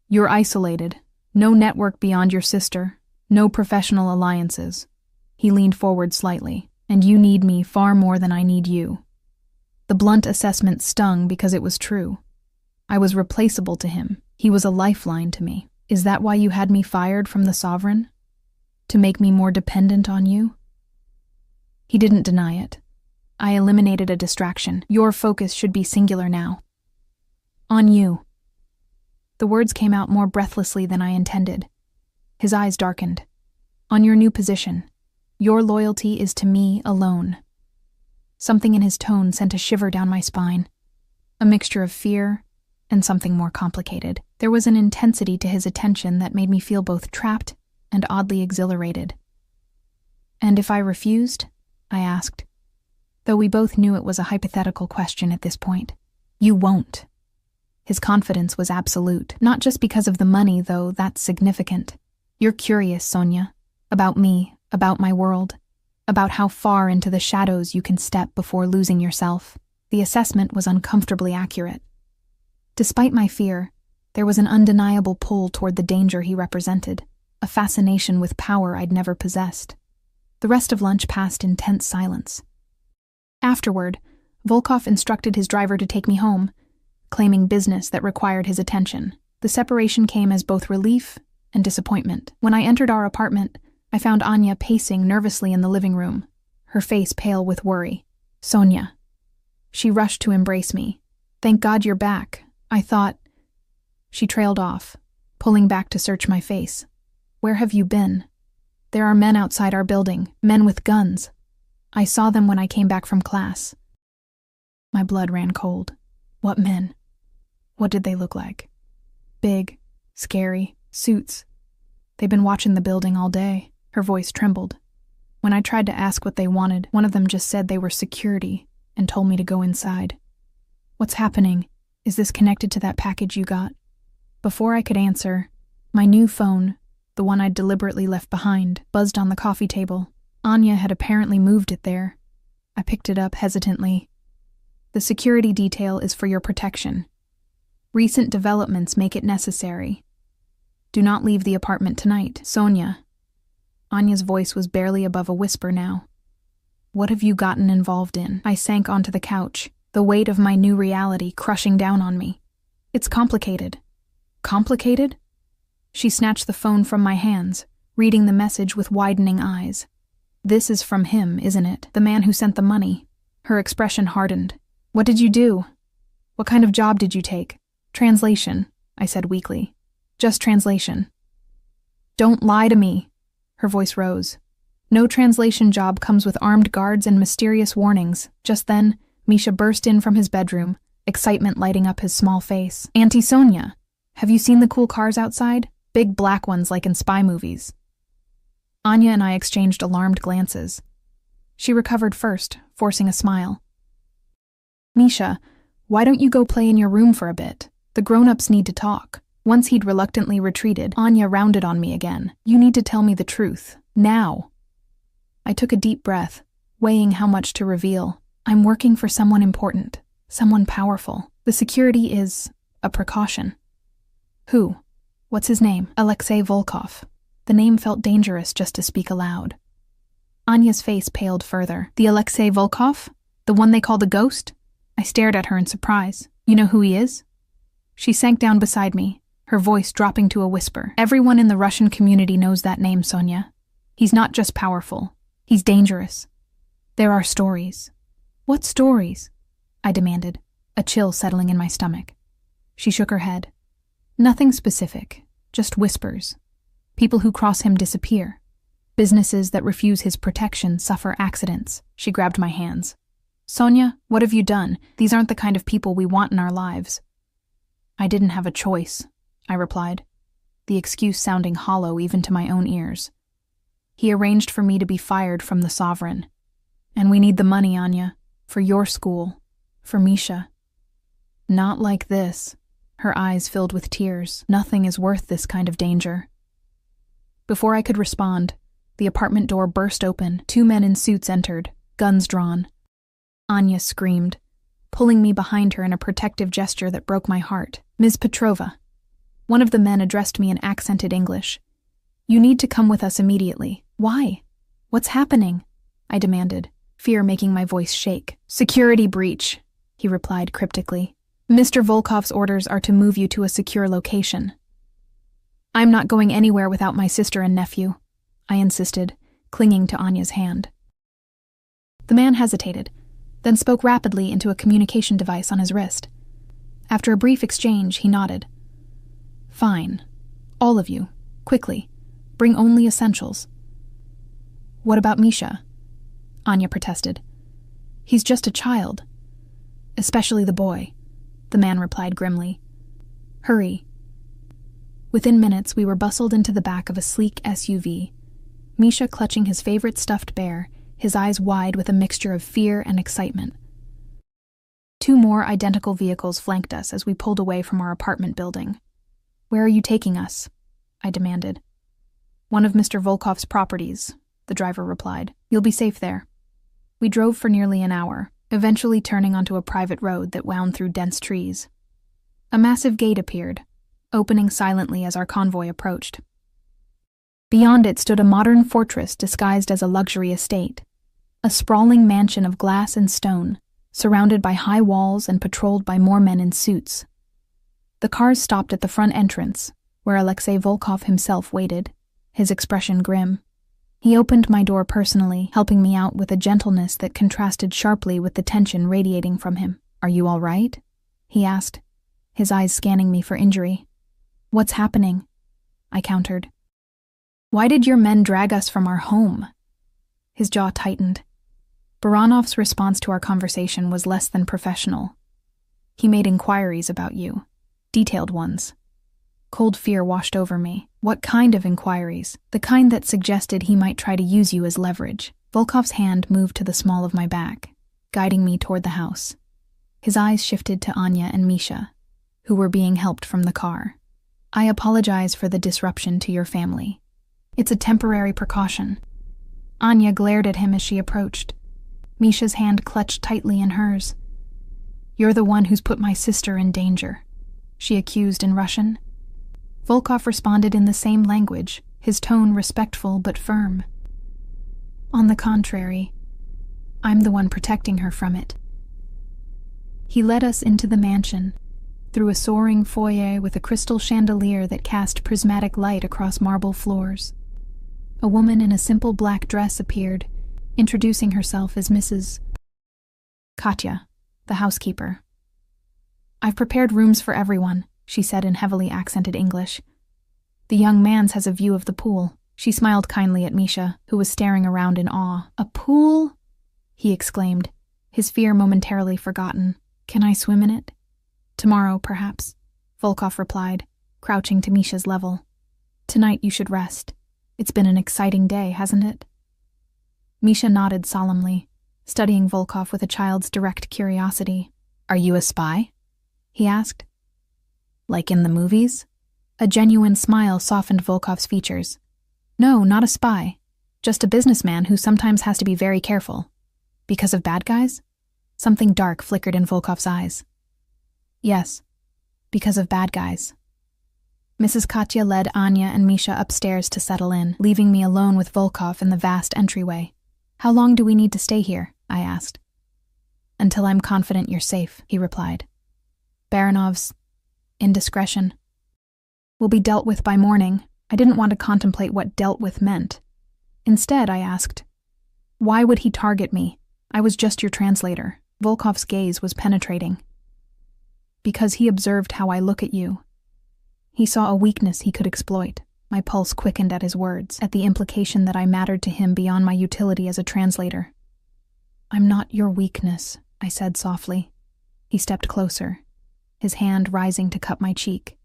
You're isolated. No network beyond your sister. No professional alliances. He leaned forward slightly. And you need me far more than I need you. The blunt assessment stung because it was true. I was replaceable to him. He was a lifeline to me. Is that why you had me fired from the Sovereign? To make me more dependent on you? He didn't deny it. I eliminated a distraction. Your focus should be singular now. On you. The words came out more breathlessly than I intended. His eyes darkened. On your new position. Your loyalty is to me alone. Something in his tone sent a shiver down my spine. A mixture of fear and something more complicated. There was an intensity to his attention that made me feel both trapped and oddly exhilarated. And if I refused? I asked, though we both knew it was a hypothetical question at this point. You won't. His confidence was absolute, not just because of the money, though that's significant. You're curious, Sonia, about me, about my world, about how far into the shadows you can step before losing yourself. The assessment was uncomfortably accurate. Despite my fear, there was an undeniable pull toward the danger he represented, a fascination with power I'd never possessed. The rest of lunch passed in tense silence. Afterward, Volkov instructed his driver to take me home, claiming business that required his attention. The separation came as both relief and disappointment. When I entered our apartment, I found Anya pacing nervously in the living room, her face pale with worry. Sonia. She rushed to embrace me. Thank God you're back. I thought... She trailed off, pulling back to search my face. Where have you been? There are men outside our building, men with guns. I saw them when I came back from class. My blood ran cold. What men? What did they look like? Big, scary, suits. They'd been watching the building all day. Her voice trembled. When I tried to ask what they wanted, one of them just said they were security and told me to go inside. What's happening? Is this connected to that package you got? Before I could answer, my new phone, the one I'd deliberately left behind, buzzed on the coffee table. Anya had apparently moved it there. I picked it up hesitantly. The security detail is for your protection. Recent developments make it necessary. Do not leave the apartment tonight, Sonia. Anya's voice was barely above a whisper now. What have you gotten involved in? I sank onto the couch, the weight of my new reality crushing down on me. It's complicated. Complicated? She snatched the phone from my hands, reading the message with widening eyes. This is from him, isn't it? The man who sent the money. Her expression hardened. What did you do? What kind of job did you take? Translation, I said weakly. Just translation. Don't lie to me. Her voice rose. No translation job comes with armed guards and mysterious warnings. Just then, Misha burst in from his bedroom, excitement lighting up his small face. Auntie Sonia, have you seen the cool cars outside? Big black ones like in spy movies. Anya and I exchanged alarmed glances. She recovered first, forcing a smile. Misha, why don't you go play in your room for a bit? The grown-ups need to talk. Once he'd reluctantly retreated, Anya rounded on me again. You need to tell me the truth. Now. I took a deep breath, weighing how much to reveal. I'm working for someone important, someone powerful. The security is a precaution. Who? What's his name? Alexei Volkov. The name felt dangerous just to speak aloud. Anya's face paled further. The Alexei Volkov? The one they call the Ghost? I stared at her in surprise. You know who he is? She sank down beside me, her voice dropping to a whisper. Everyone in the Russian community knows that name, Sonia. He's not just powerful. He's dangerous. There are stories. What stories? I demanded, a chill settling in my stomach. She shook her head. Nothing specific, just whispers. People who cross him disappear. Businesses that refuse his protection suffer accidents. She grabbed my hands. Sonia, what have you done? These aren't the kind of people we want in our lives. I didn't have a choice, I replied, the excuse sounding hollow even to my own ears. He arranged for me to be fired from the Sovereign. And we need the money, Anya, for your school, for Misha. Not like this. Her eyes filled with tears. Nothing is worth this kind of danger. Before I could respond, the apartment door burst open. 2 men in suits entered, guns drawn. Anya screamed, pulling me behind her in a protective gesture that broke my heart. Ms. Petrova. One of the men addressed me in accented English. You need to come with us immediately. Why? What's happening? I demanded, fear making my voice shake. Security breach, he replied cryptically. Mr. Volkov's orders are to move you to a secure location. I'm not going anywhere without my sister and nephew, I insisted, clinging to Anya's hand. The man hesitated, then spoke rapidly into a communication device on his wrist. After a brief exchange, he nodded. Fine. All of you. Quickly. Bring only essentials. What about Misha? Anya protested. He's just a child. Especially the boy, the man replied grimly. Hurry. Within minutes, we were bustled into the back of a sleek SUV, Misha clutching his favorite stuffed bear, his eyes wide with a mixture of fear and excitement. 2 more identical vehicles flanked us as we pulled away from our apartment building. Where are you taking us? I demanded. One of Mr. Volkov's properties, the driver replied. You'll be safe there. We drove for nearly an hour, eventually turning onto a private road that wound through dense trees. A massive gate appeared, opening silently as our convoy approached. Beyond it stood a modern fortress disguised as a luxury estate, a sprawling mansion of glass and stone, surrounded by high walls and patrolled by more men in suits. The cars stopped at the front entrance, where Alexei Volkov himself waited, his expression grim. He opened my door personally, helping me out with a gentleness that contrasted sharply with the tension radiating from him. Are you all right? He asked, his eyes scanning me for injury. What's happening? I countered. Why did your men drag us from our home? His jaw tightened. Baranov's response to our conversation was less than professional. He made inquiries about you, detailed ones. Cold fear washed over me. What kind of inquiries? The kind that suggested he might try to use you as leverage. Volkov's hand moved to the small of my back, guiding me toward the house. His eyes shifted to Anya and Misha, who were being helped from the car. I apologize for the disruption to your family. It's a temporary precaution. Anya glared at him as she approached. Misha's hand clutched tightly in hers. You're the one who's put my sister in danger. she accused in Russian. Volkov responded in the same language, his tone respectful but firm. On the contrary, I'm the one protecting her from it. He led us into the mansion, through a soaring foyer with a crystal chandelier that cast prismatic light across marble floors. A woman in a simple black dress appeared, introducing herself as Mrs. Katya, the housekeeper. I've prepared rooms for everyone, she said in heavily accented English. The young man's has a view of the pool. She smiled kindly at Misha, who was staring around in awe. A pool? He exclaimed, his fear momentarily forgotten. Can I swim in it? Tomorrow, perhaps, Volkov replied, crouching to Misha's level. Tonight you should rest. It's been an exciting day, hasn't it? Misha nodded solemnly, studying Volkov with a child's direct curiosity. Are you a spy? He asked. Like in the movies? A genuine smile softened Volkov's features. No, not a spy. Just a businessman who sometimes has to be very careful. Because of bad guys? Something dark flickered in Volkov's eyes. Yes, because of bad guys. Mrs. Katya led Anya and Misha upstairs to settle in, leaving me alone with Volkov in the vast entryway. How long do we need to stay here? I asked. Until I'm confident you're safe, he replied. Baranov's indiscretion will be dealt with by morning. I didn't want to contemplate what dealt with meant. Instead, I asked, why would he target me? I was just your translator. Volkov's gaze was penetrating. Because he observed how I look at you. He saw a weakness he could exploit. My pulse quickened at his words, at the implication that I mattered to him beyond my utility as a translator. I'm not your weakness, I said softly. He stepped closer, his hand rising to cup my cheek.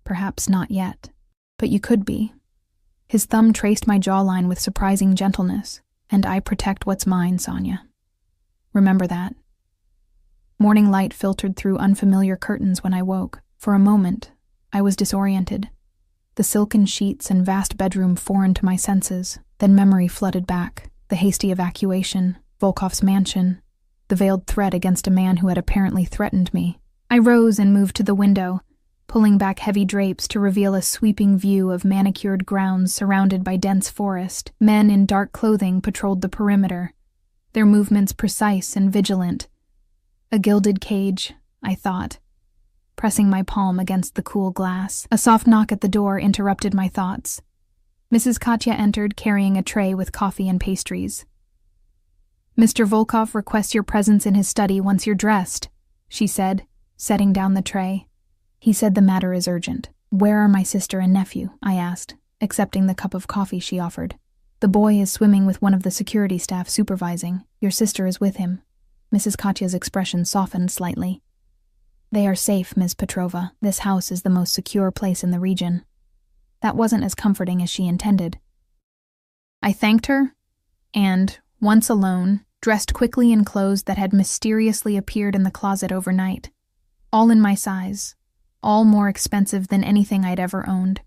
Perhaps not yet, but you could be. His thumb traced my jawline with surprising gentleness, and I protect what's mine, Sonia. Remember that. Morning light filtered through unfamiliar curtains when I woke. For a moment, I was disoriented. The silken sheets and vast bedroom foreign to my senses. Then memory flooded back. The hasty evacuation, Volkov's mansion, the veiled threat against a man who had apparently threatened me. I rose and moved to the window, pulling back heavy drapes to reveal a sweeping view of manicured grounds surrounded by dense forest. Men in dark clothing patrolled the perimeter, their movements precise and vigilant. A gilded cage, I thought, pressing my palm against the cool glass. A soft knock at the door interrupted my thoughts. Mrs. Katya entered carrying a tray with coffee and pastries. Mr. Volkov requests your presence in his study once you're dressed, she said, setting down the tray. He said the matter is urgent. Where are my sister and nephew? I asked, accepting the cup of coffee she offered. The boy is swimming with one of the security staff supervising. Your sister is with him. Mrs. Katya's expression softened slightly. They are safe, Ms. Petrova. This house is the most secure place in the region. That wasn't as comforting as she intended. I thanked her, and, once alone, dressed quickly in clothes that had mysteriously appeared in the closet overnight. All in my size, all more expensive than anything I'd ever owned.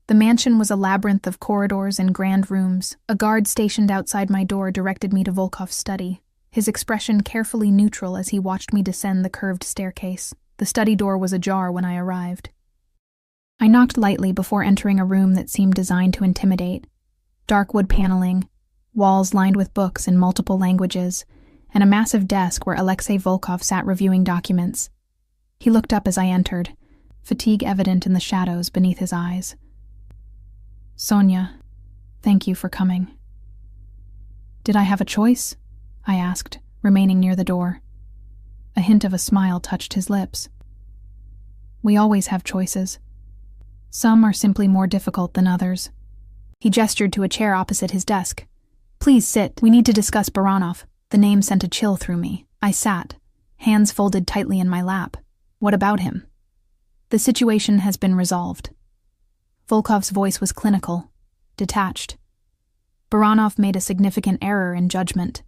The mansion was a labyrinth of corridors and grand rooms. A guard stationed outside my door directed me to Volkov's study, his expression carefully neutral as he watched me descend the curved staircase. The study door was ajar when I arrived. I knocked lightly before entering a room that seemed designed to intimidate. Dark wood paneling, walls lined with books in multiple languages, and a massive desk where Alexei Volkov sat reviewing documents. He looked up as I entered, fatigue evident in the shadows beneath his eyes. Sonia, thank you for coming. Did I have a choice? I asked, remaining near the door. A hint of a smile touched his lips. We always have choices. Some are simply more difficult than others. He gestured to a chair opposite his desk. Please sit. We need to discuss Baranov. The name sent a chill through me. I sat, hands folded tightly in my lap. What about him? The situation has been resolved. Volkov's voice was clinical, detached. Baranov made a significant error in judgment.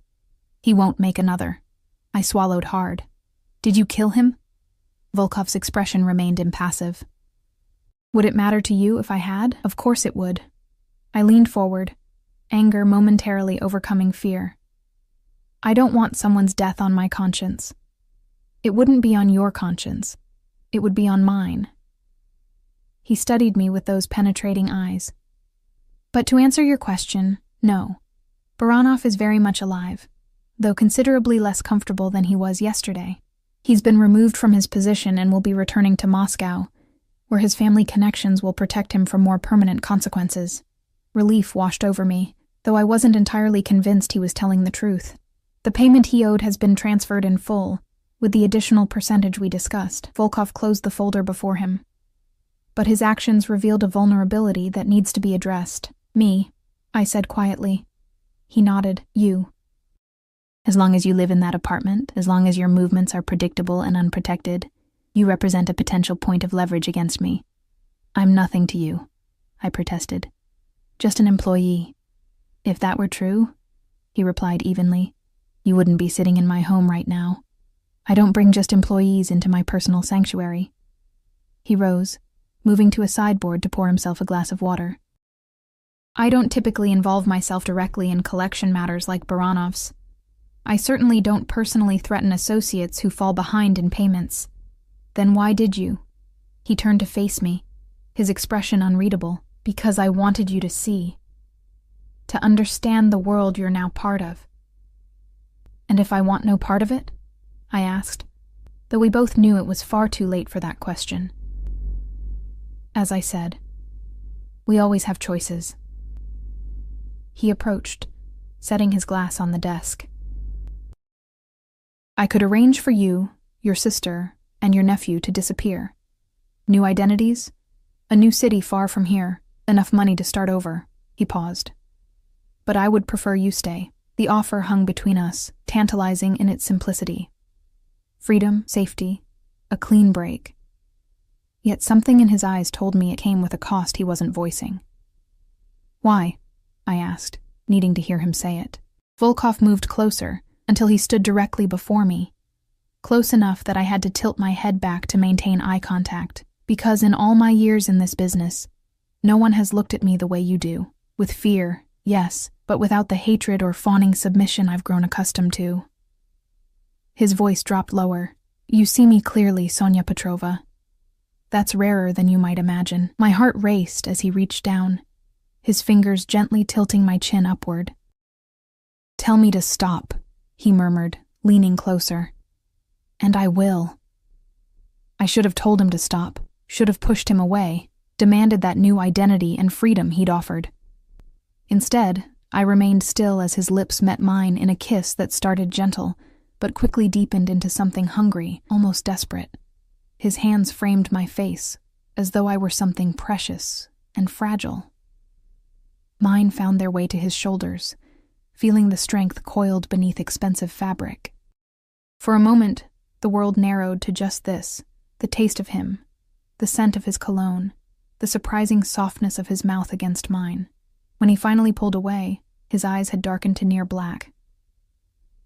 He won't make another. I swallowed hard. Did you kill him? Volkov's expression remained impassive. Would it matter to you if I had? Of course it would. I leaned forward, anger momentarily overcoming fear. I don't want someone's death on my conscience. It wouldn't be on your conscience. it would be on mine. He studied me with those penetrating eyes. But to answer your question, no. Baranov is very much alive, though considerably less comfortable than he was yesterday. He's been removed from his position and will be returning to Moscow, where his family connections will protect him from more permanent consequences. Relief washed over me, though I wasn't entirely convinced he was telling the truth. The payment he owed has been transferred in full, with the additional percentage we discussed. Volkov closed the folder before him. But his actions revealed a vulnerability that needs to be addressed. Me, I said quietly. He nodded. You. As long as you live in that apartment, as long as your movements are predictable and unprotected, you represent a potential point of leverage against me. I'm nothing to you, I protested. Just an employee. If that were true, he replied evenly, you wouldn't be sitting in my home right now. I don't bring just employees into my personal sanctuary. He rose, moving to a sideboard to pour himself a glass of water. I don't typically involve myself directly in collection matters like Baranov's. I certainly don't personally threaten associates who fall behind in payments. Then why did you? He turned to face me, his expression unreadable. Because I wanted you to see. To understand the world you're now part of. And if I want no part of it? I asked, though we both knew it was far too late for that question. As I said, we always have choices. He approached, setting his glass on the desk. I could arrange for you, your sister, and your nephew to disappear. New identities, a new city far from here, enough money to start over. He paused. But I would prefer you stay. The offer hung between us, tantalizing in its simplicity. Freedom, safety, a clean break. Yet something in his eyes told me it came with a cost he wasn't voicing. Why? I asked, needing to hear him say it. Volkov moved closer, until he stood directly before me. Close enough that I had to tilt my head back to maintain eye contact, because in all my years in this business, no one has looked at me the way you do. With fear, yes, but without the hatred or fawning submission I've grown accustomed to. His voice dropped lower. You see me clearly, Sonia Petrova. That's rarer than you might imagine. My heart raced as he reached down, his fingers gently tilting my chin upward. Tell me to stop, he murmured, leaning closer. And I will. I should have told him to stop, should have pushed him away, demanded that new identity and freedom he'd offered. Instead, I remained still as his lips met mine in a kiss that started gentle, but quickly deepened into something hungry, almost desperate. His hands framed my face, as though I were something precious and fragile. Mine found their way to his shoulders, feeling the strength coiled beneath expensive fabric. For a moment, the world narrowed to just this, the taste of him, the scent of his cologne, the surprising softness of his mouth against mine. When he finally pulled away, his eyes had darkened to near black.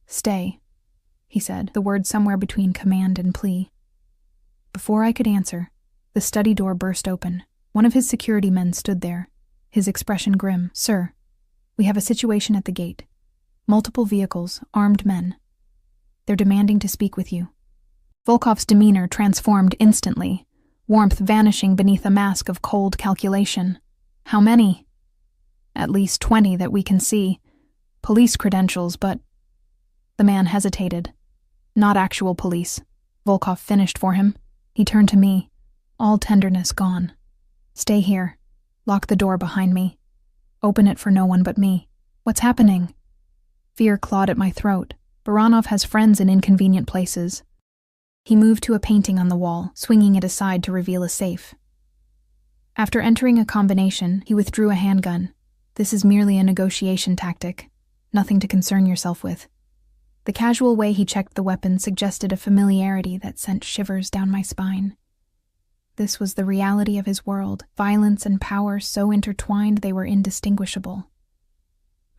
Stay, he said, the word somewhere between command and plea. Before I could answer, the study door burst open. One of his security men stood there, his expression grim. Sir, we have a situation at the gate. Multiple vehicles, armed men. They're demanding to speak with you. Volkov's demeanor transformed instantly, warmth vanishing beneath a mask of cold calculation. How many? At least 20 that we can see. Police credentials, but... The man hesitated. Not actual police. Volkov finished for him. He turned to me, all tenderness gone. Stay here. Lock the door behind me. Open it for no one but me. What's happening? Fear clawed at my throat. Baranov has friends in inconvenient places. He moved to a painting on the wall, swinging it aside to reveal a safe. After entering a combination, he withdrew a handgun. This is merely a negotiation tactic, nothing to concern yourself with. The casual way he checked the weapon suggested a familiarity that sent shivers down my spine. This was the reality of his world, violence and power so intertwined they were indistinguishable.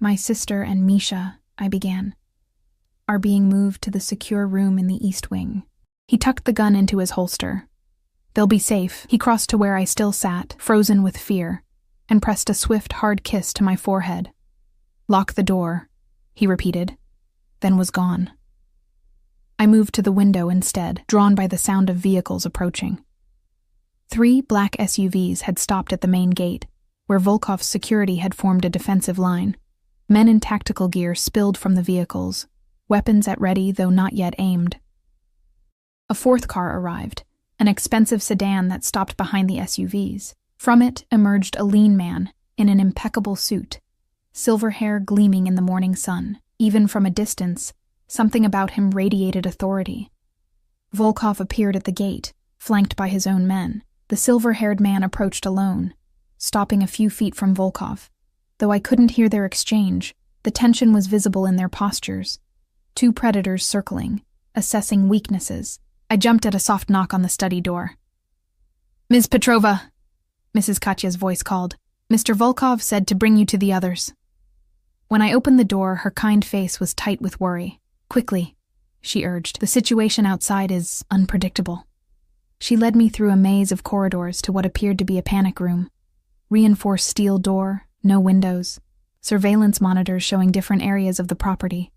My sister and Misha, I began, are being moved to the secure room in the East Wing. He tucked the gun into his holster. They'll be safe. He crossed to where I still sat, frozen with fear, and pressed a swift, hard kiss to my forehead. Lock the door, he repeated, then was gone. I moved to the window instead, drawn by the sound of vehicles approaching. 3 black SUVs had stopped at the main gate, where Volkov's security had formed a defensive line. Men in tactical gear spilled from the vehicles, weapons at ready though not yet aimed. A 4th car arrived, an expensive sedan that stopped behind the SUVs. From it emerged a lean man in an impeccable suit, silver hair gleaming in the morning sun. Even from a distance, something about him radiated authority. Volkov appeared at the gate, flanked by his own men. The silver-haired man approached alone, stopping a few feet from Volkov. Though I couldn't hear their exchange, the tension was visible in their postures. 2 predators circling, assessing weaknesses. I jumped at a soft knock on the study door. "Ms. Petrova," Mrs. Katya's voice called. "Mr. Volkov said to bring you to the others." When I opened the door, her kind face was tight with worry. "Quickly," she urged. "The situation outside is unpredictable." She led me through a maze of corridors to what appeared to be a panic room. Reinforced steel door, no windows, surveillance monitors showing different areas of the property.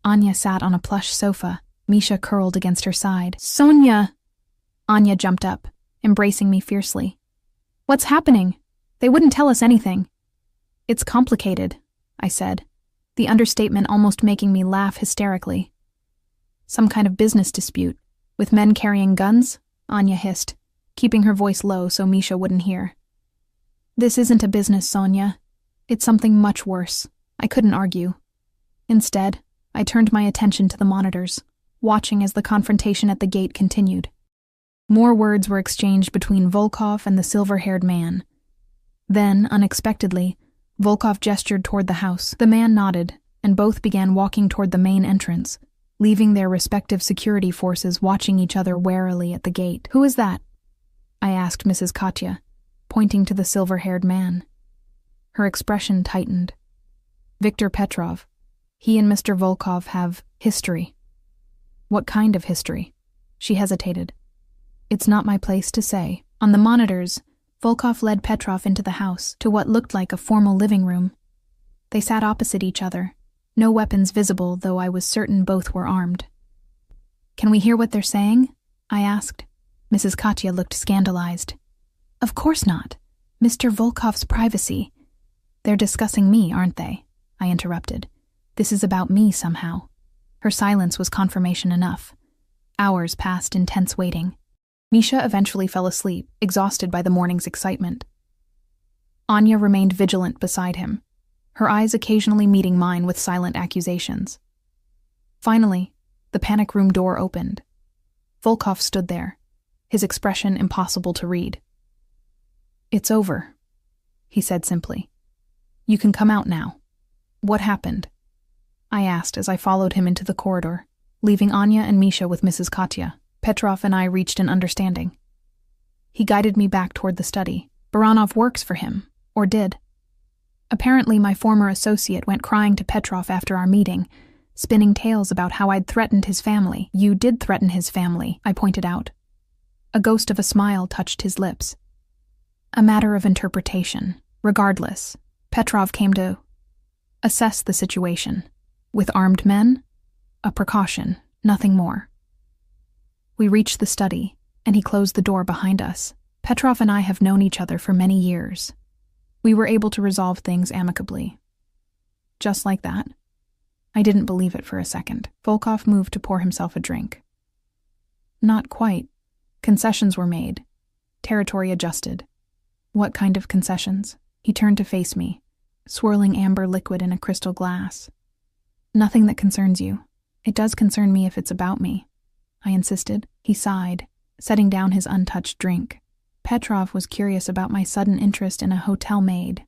Anya sat on a plush sofa, Misha curled against her side. "Sonia!" Anya jumped up, embracing me fiercely. "What's happening? They wouldn't tell us anything." "It's complicated," I said, the understatement almost making me laugh hysterically. "Some kind of business dispute, with men carrying guns?" Anya hissed, keeping her voice low so Misha wouldn't hear. "This isn't a business, Sonia. It's something much worse." I couldn't argue. Instead, I turned my attention to the monitors, watching as the confrontation at the gate continued. More words were exchanged between Volkov and the silver-haired man. Then, unexpectedly, Volkov gestured toward the house. The man nodded, and both began walking toward the main entrance, leaving their respective security forces watching each other warily at the gate. "Who is that?" I asked Mrs. Katya, pointing to the silver-haired man. Her expression tightened. "Viktor Petrov. He and Mr. Volkov have history." "What kind of history?" She hesitated. "It's not my place to say." On the monitors, Volkov led Petrov into the house, to what looked like a formal living room. They sat opposite each other, no weapons visible, though I was certain both were armed. "Can we hear what they're saying?" I asked. Mrs. Katya looked scandalized. "Of course not. Mr. Volkov's privacy." "They're discussing me, aren't they?" I interrupted. "This is about me somehow." Her silence was confirmation enough. Hours passed in tense waiting. Misha eventually fell asleep, exhausted by the morning's excitement. Anya remained vigilant beside him, her eyes occasionally meeting mine with silent accusations. Finally, the panic room door opened. Volkov stood there, his expression impossible to read. "It's over," he said simply. "You can come out now." "What happened?" I asked as I followed him into the corridor, leaving Anya and Misha with Mrs. Katya. Petrov and I reached an understanding. He guided me back toward the study. Baranov works for him, or did. Apparently my former associate went crying to Petrov after our meeting, spinning tales about how I'd threatened his family. "You did threaten his family," I pointed out. A ghost of a smile touched his lips. "A matter of interpretation. Regardless, Petrov came to assess the situation. With armed men? A precaution, nothing more." We reached the study, and he closed the door behind us. Petrov and I have known each other for many years. We were able to resolve things amicably. Just like that. I didn't believe it for a second. Volkov moved to pour himself a drink. "Not quite. Concessions were made. Territory adjusted." "What kind of concessions?" He turned to face me, swirling amber liquid in a crystal glass. "Nothing that concerns you. It does concern me if it's about me," I insisted. He sighed, setting down his untouched drink. "Petrov was curious about my sudden interest in a hotel maid.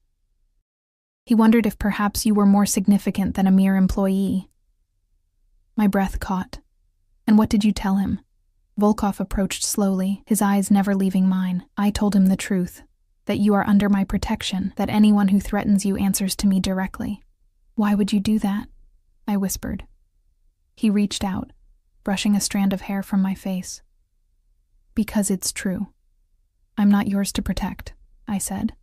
He wondered if perhaps you were more significant than a mere employee." My breath caught. "And what did you tell him?" Volkov approached slowly, his eyes never leaving mine. "I told him the truth, that you are under my protection, that anyone who threatens you answers to me directly." "Why would you do that?" I whispered. He reached out, brushing a strand of hair from my face. "Because it's true. I'm not yours to protect," I said,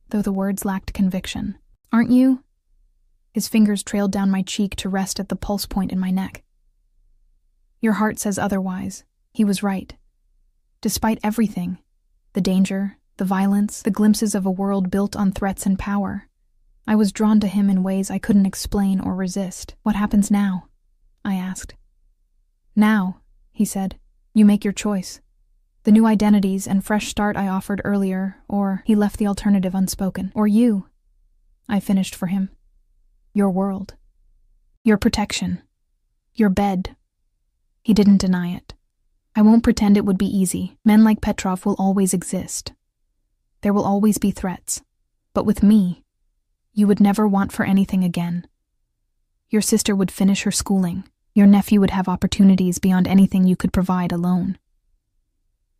though the words lacked conviction. "Aren't you?" His fingers trailed down my cheek to rest at the pulse point in my neck. Your heart says otherwise. He was right. Despite everything, the danger, the violence, the glimpses of a world built on threats and power, I was drawn to him in ways I couldn't explain or resist. What happens now? I asked. Now, he said, you make your choice. The new identities and fresh start I offered earlier, or he left the alternative unspoken. Or you, I finished for him. Your world. Your protection. Your bed. He didn't deny it. I won't pretend it would be easy. Men like Petrov will always exist. There will always be threats. But with me, you would never want for anything again. Your sister would finish her schooling. Your nephew would have opportunities beyond anything you could provide alone.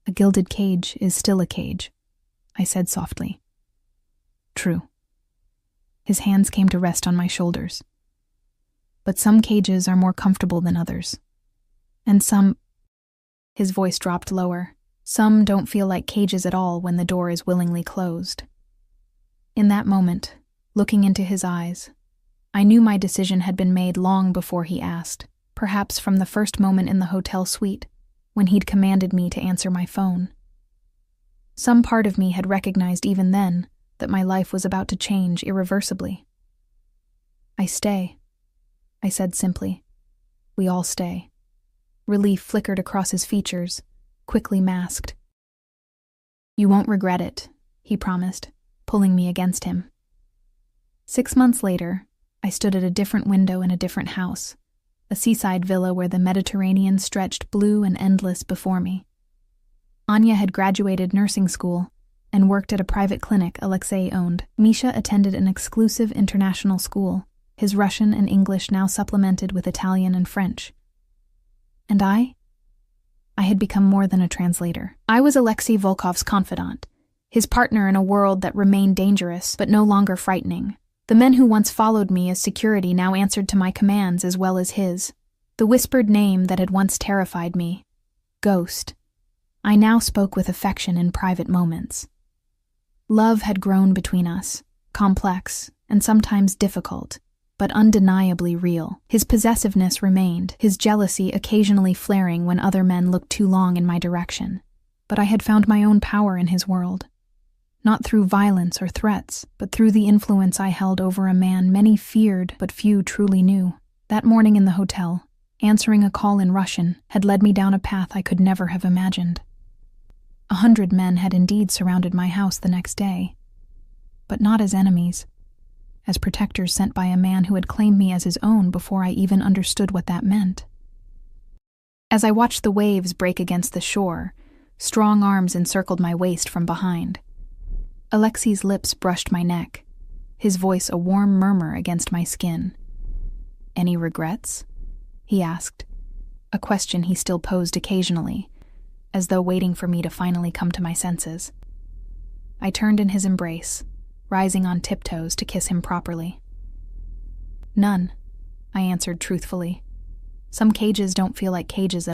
A gilded cage is still a cage, I said softly. True. His hands came to rest on my shoulders. But some cages are more comfortable than others. And some... His voice dropped lower. Some don't feel like cages at all when the door is willingly closed. In that moment, looking into his eyes, I knew my decision had been made long before he asked, perhaps from the first moment in the hotel suite, when he'd commanded me to answer my phone. Some part of me had recognized even then that my life was about to change irreversibly. I stay, I said simply. We all stay. Relief flickered across his features, quickly masked. You won't regret it, he promised, pulling me against him. 6 months later, I stood at a different window in a different house, a seaside villa where the Mediterranean stretched blue and endless before me. Anya had graduated nursing school and worked at a private clinic Alexei owned. Misha attended an exclusive international school, his Russian and English now supplemented with Italian and French. And I had become more than a translator. I was Alexei Volkov's confidant, his partner in a world that remained dangerous but no longer frightening. The men who once followed me as security now answered to my commands as well as his. The whispered name that had once terrified me, Ghost, I now spoke with affection in private moments. Love had grown between us, complex and sometimes difficult, but undeniably real. His possessiveness remained, his jealousy occasionally flaring when other men looked too long in my direction. But I had found my own power in his world. Not through violence or threats, but through the influence I held over a man many feared but few truly knew. That morning in the hotel, answering a call in Russian had led me down a path I could never have imagined. 100 men had indeed surrounded my house the next day, but not as enemies, as protectors sent by a man who had claimed me as his own before I even understood what that meant. As I watched the waves break against the shore, strong arms encircled my waist from behind. Alexei's lips brushed my neck, his voice a warm murmur against my skin. Any regrets? He asked, a question he still posed occasionally, as though waiting for me to finally come to my senses. I turned in his embrace, rising on tiptoes to kiss him properly. None, I answered truthfully. Some cages don't feel like cages at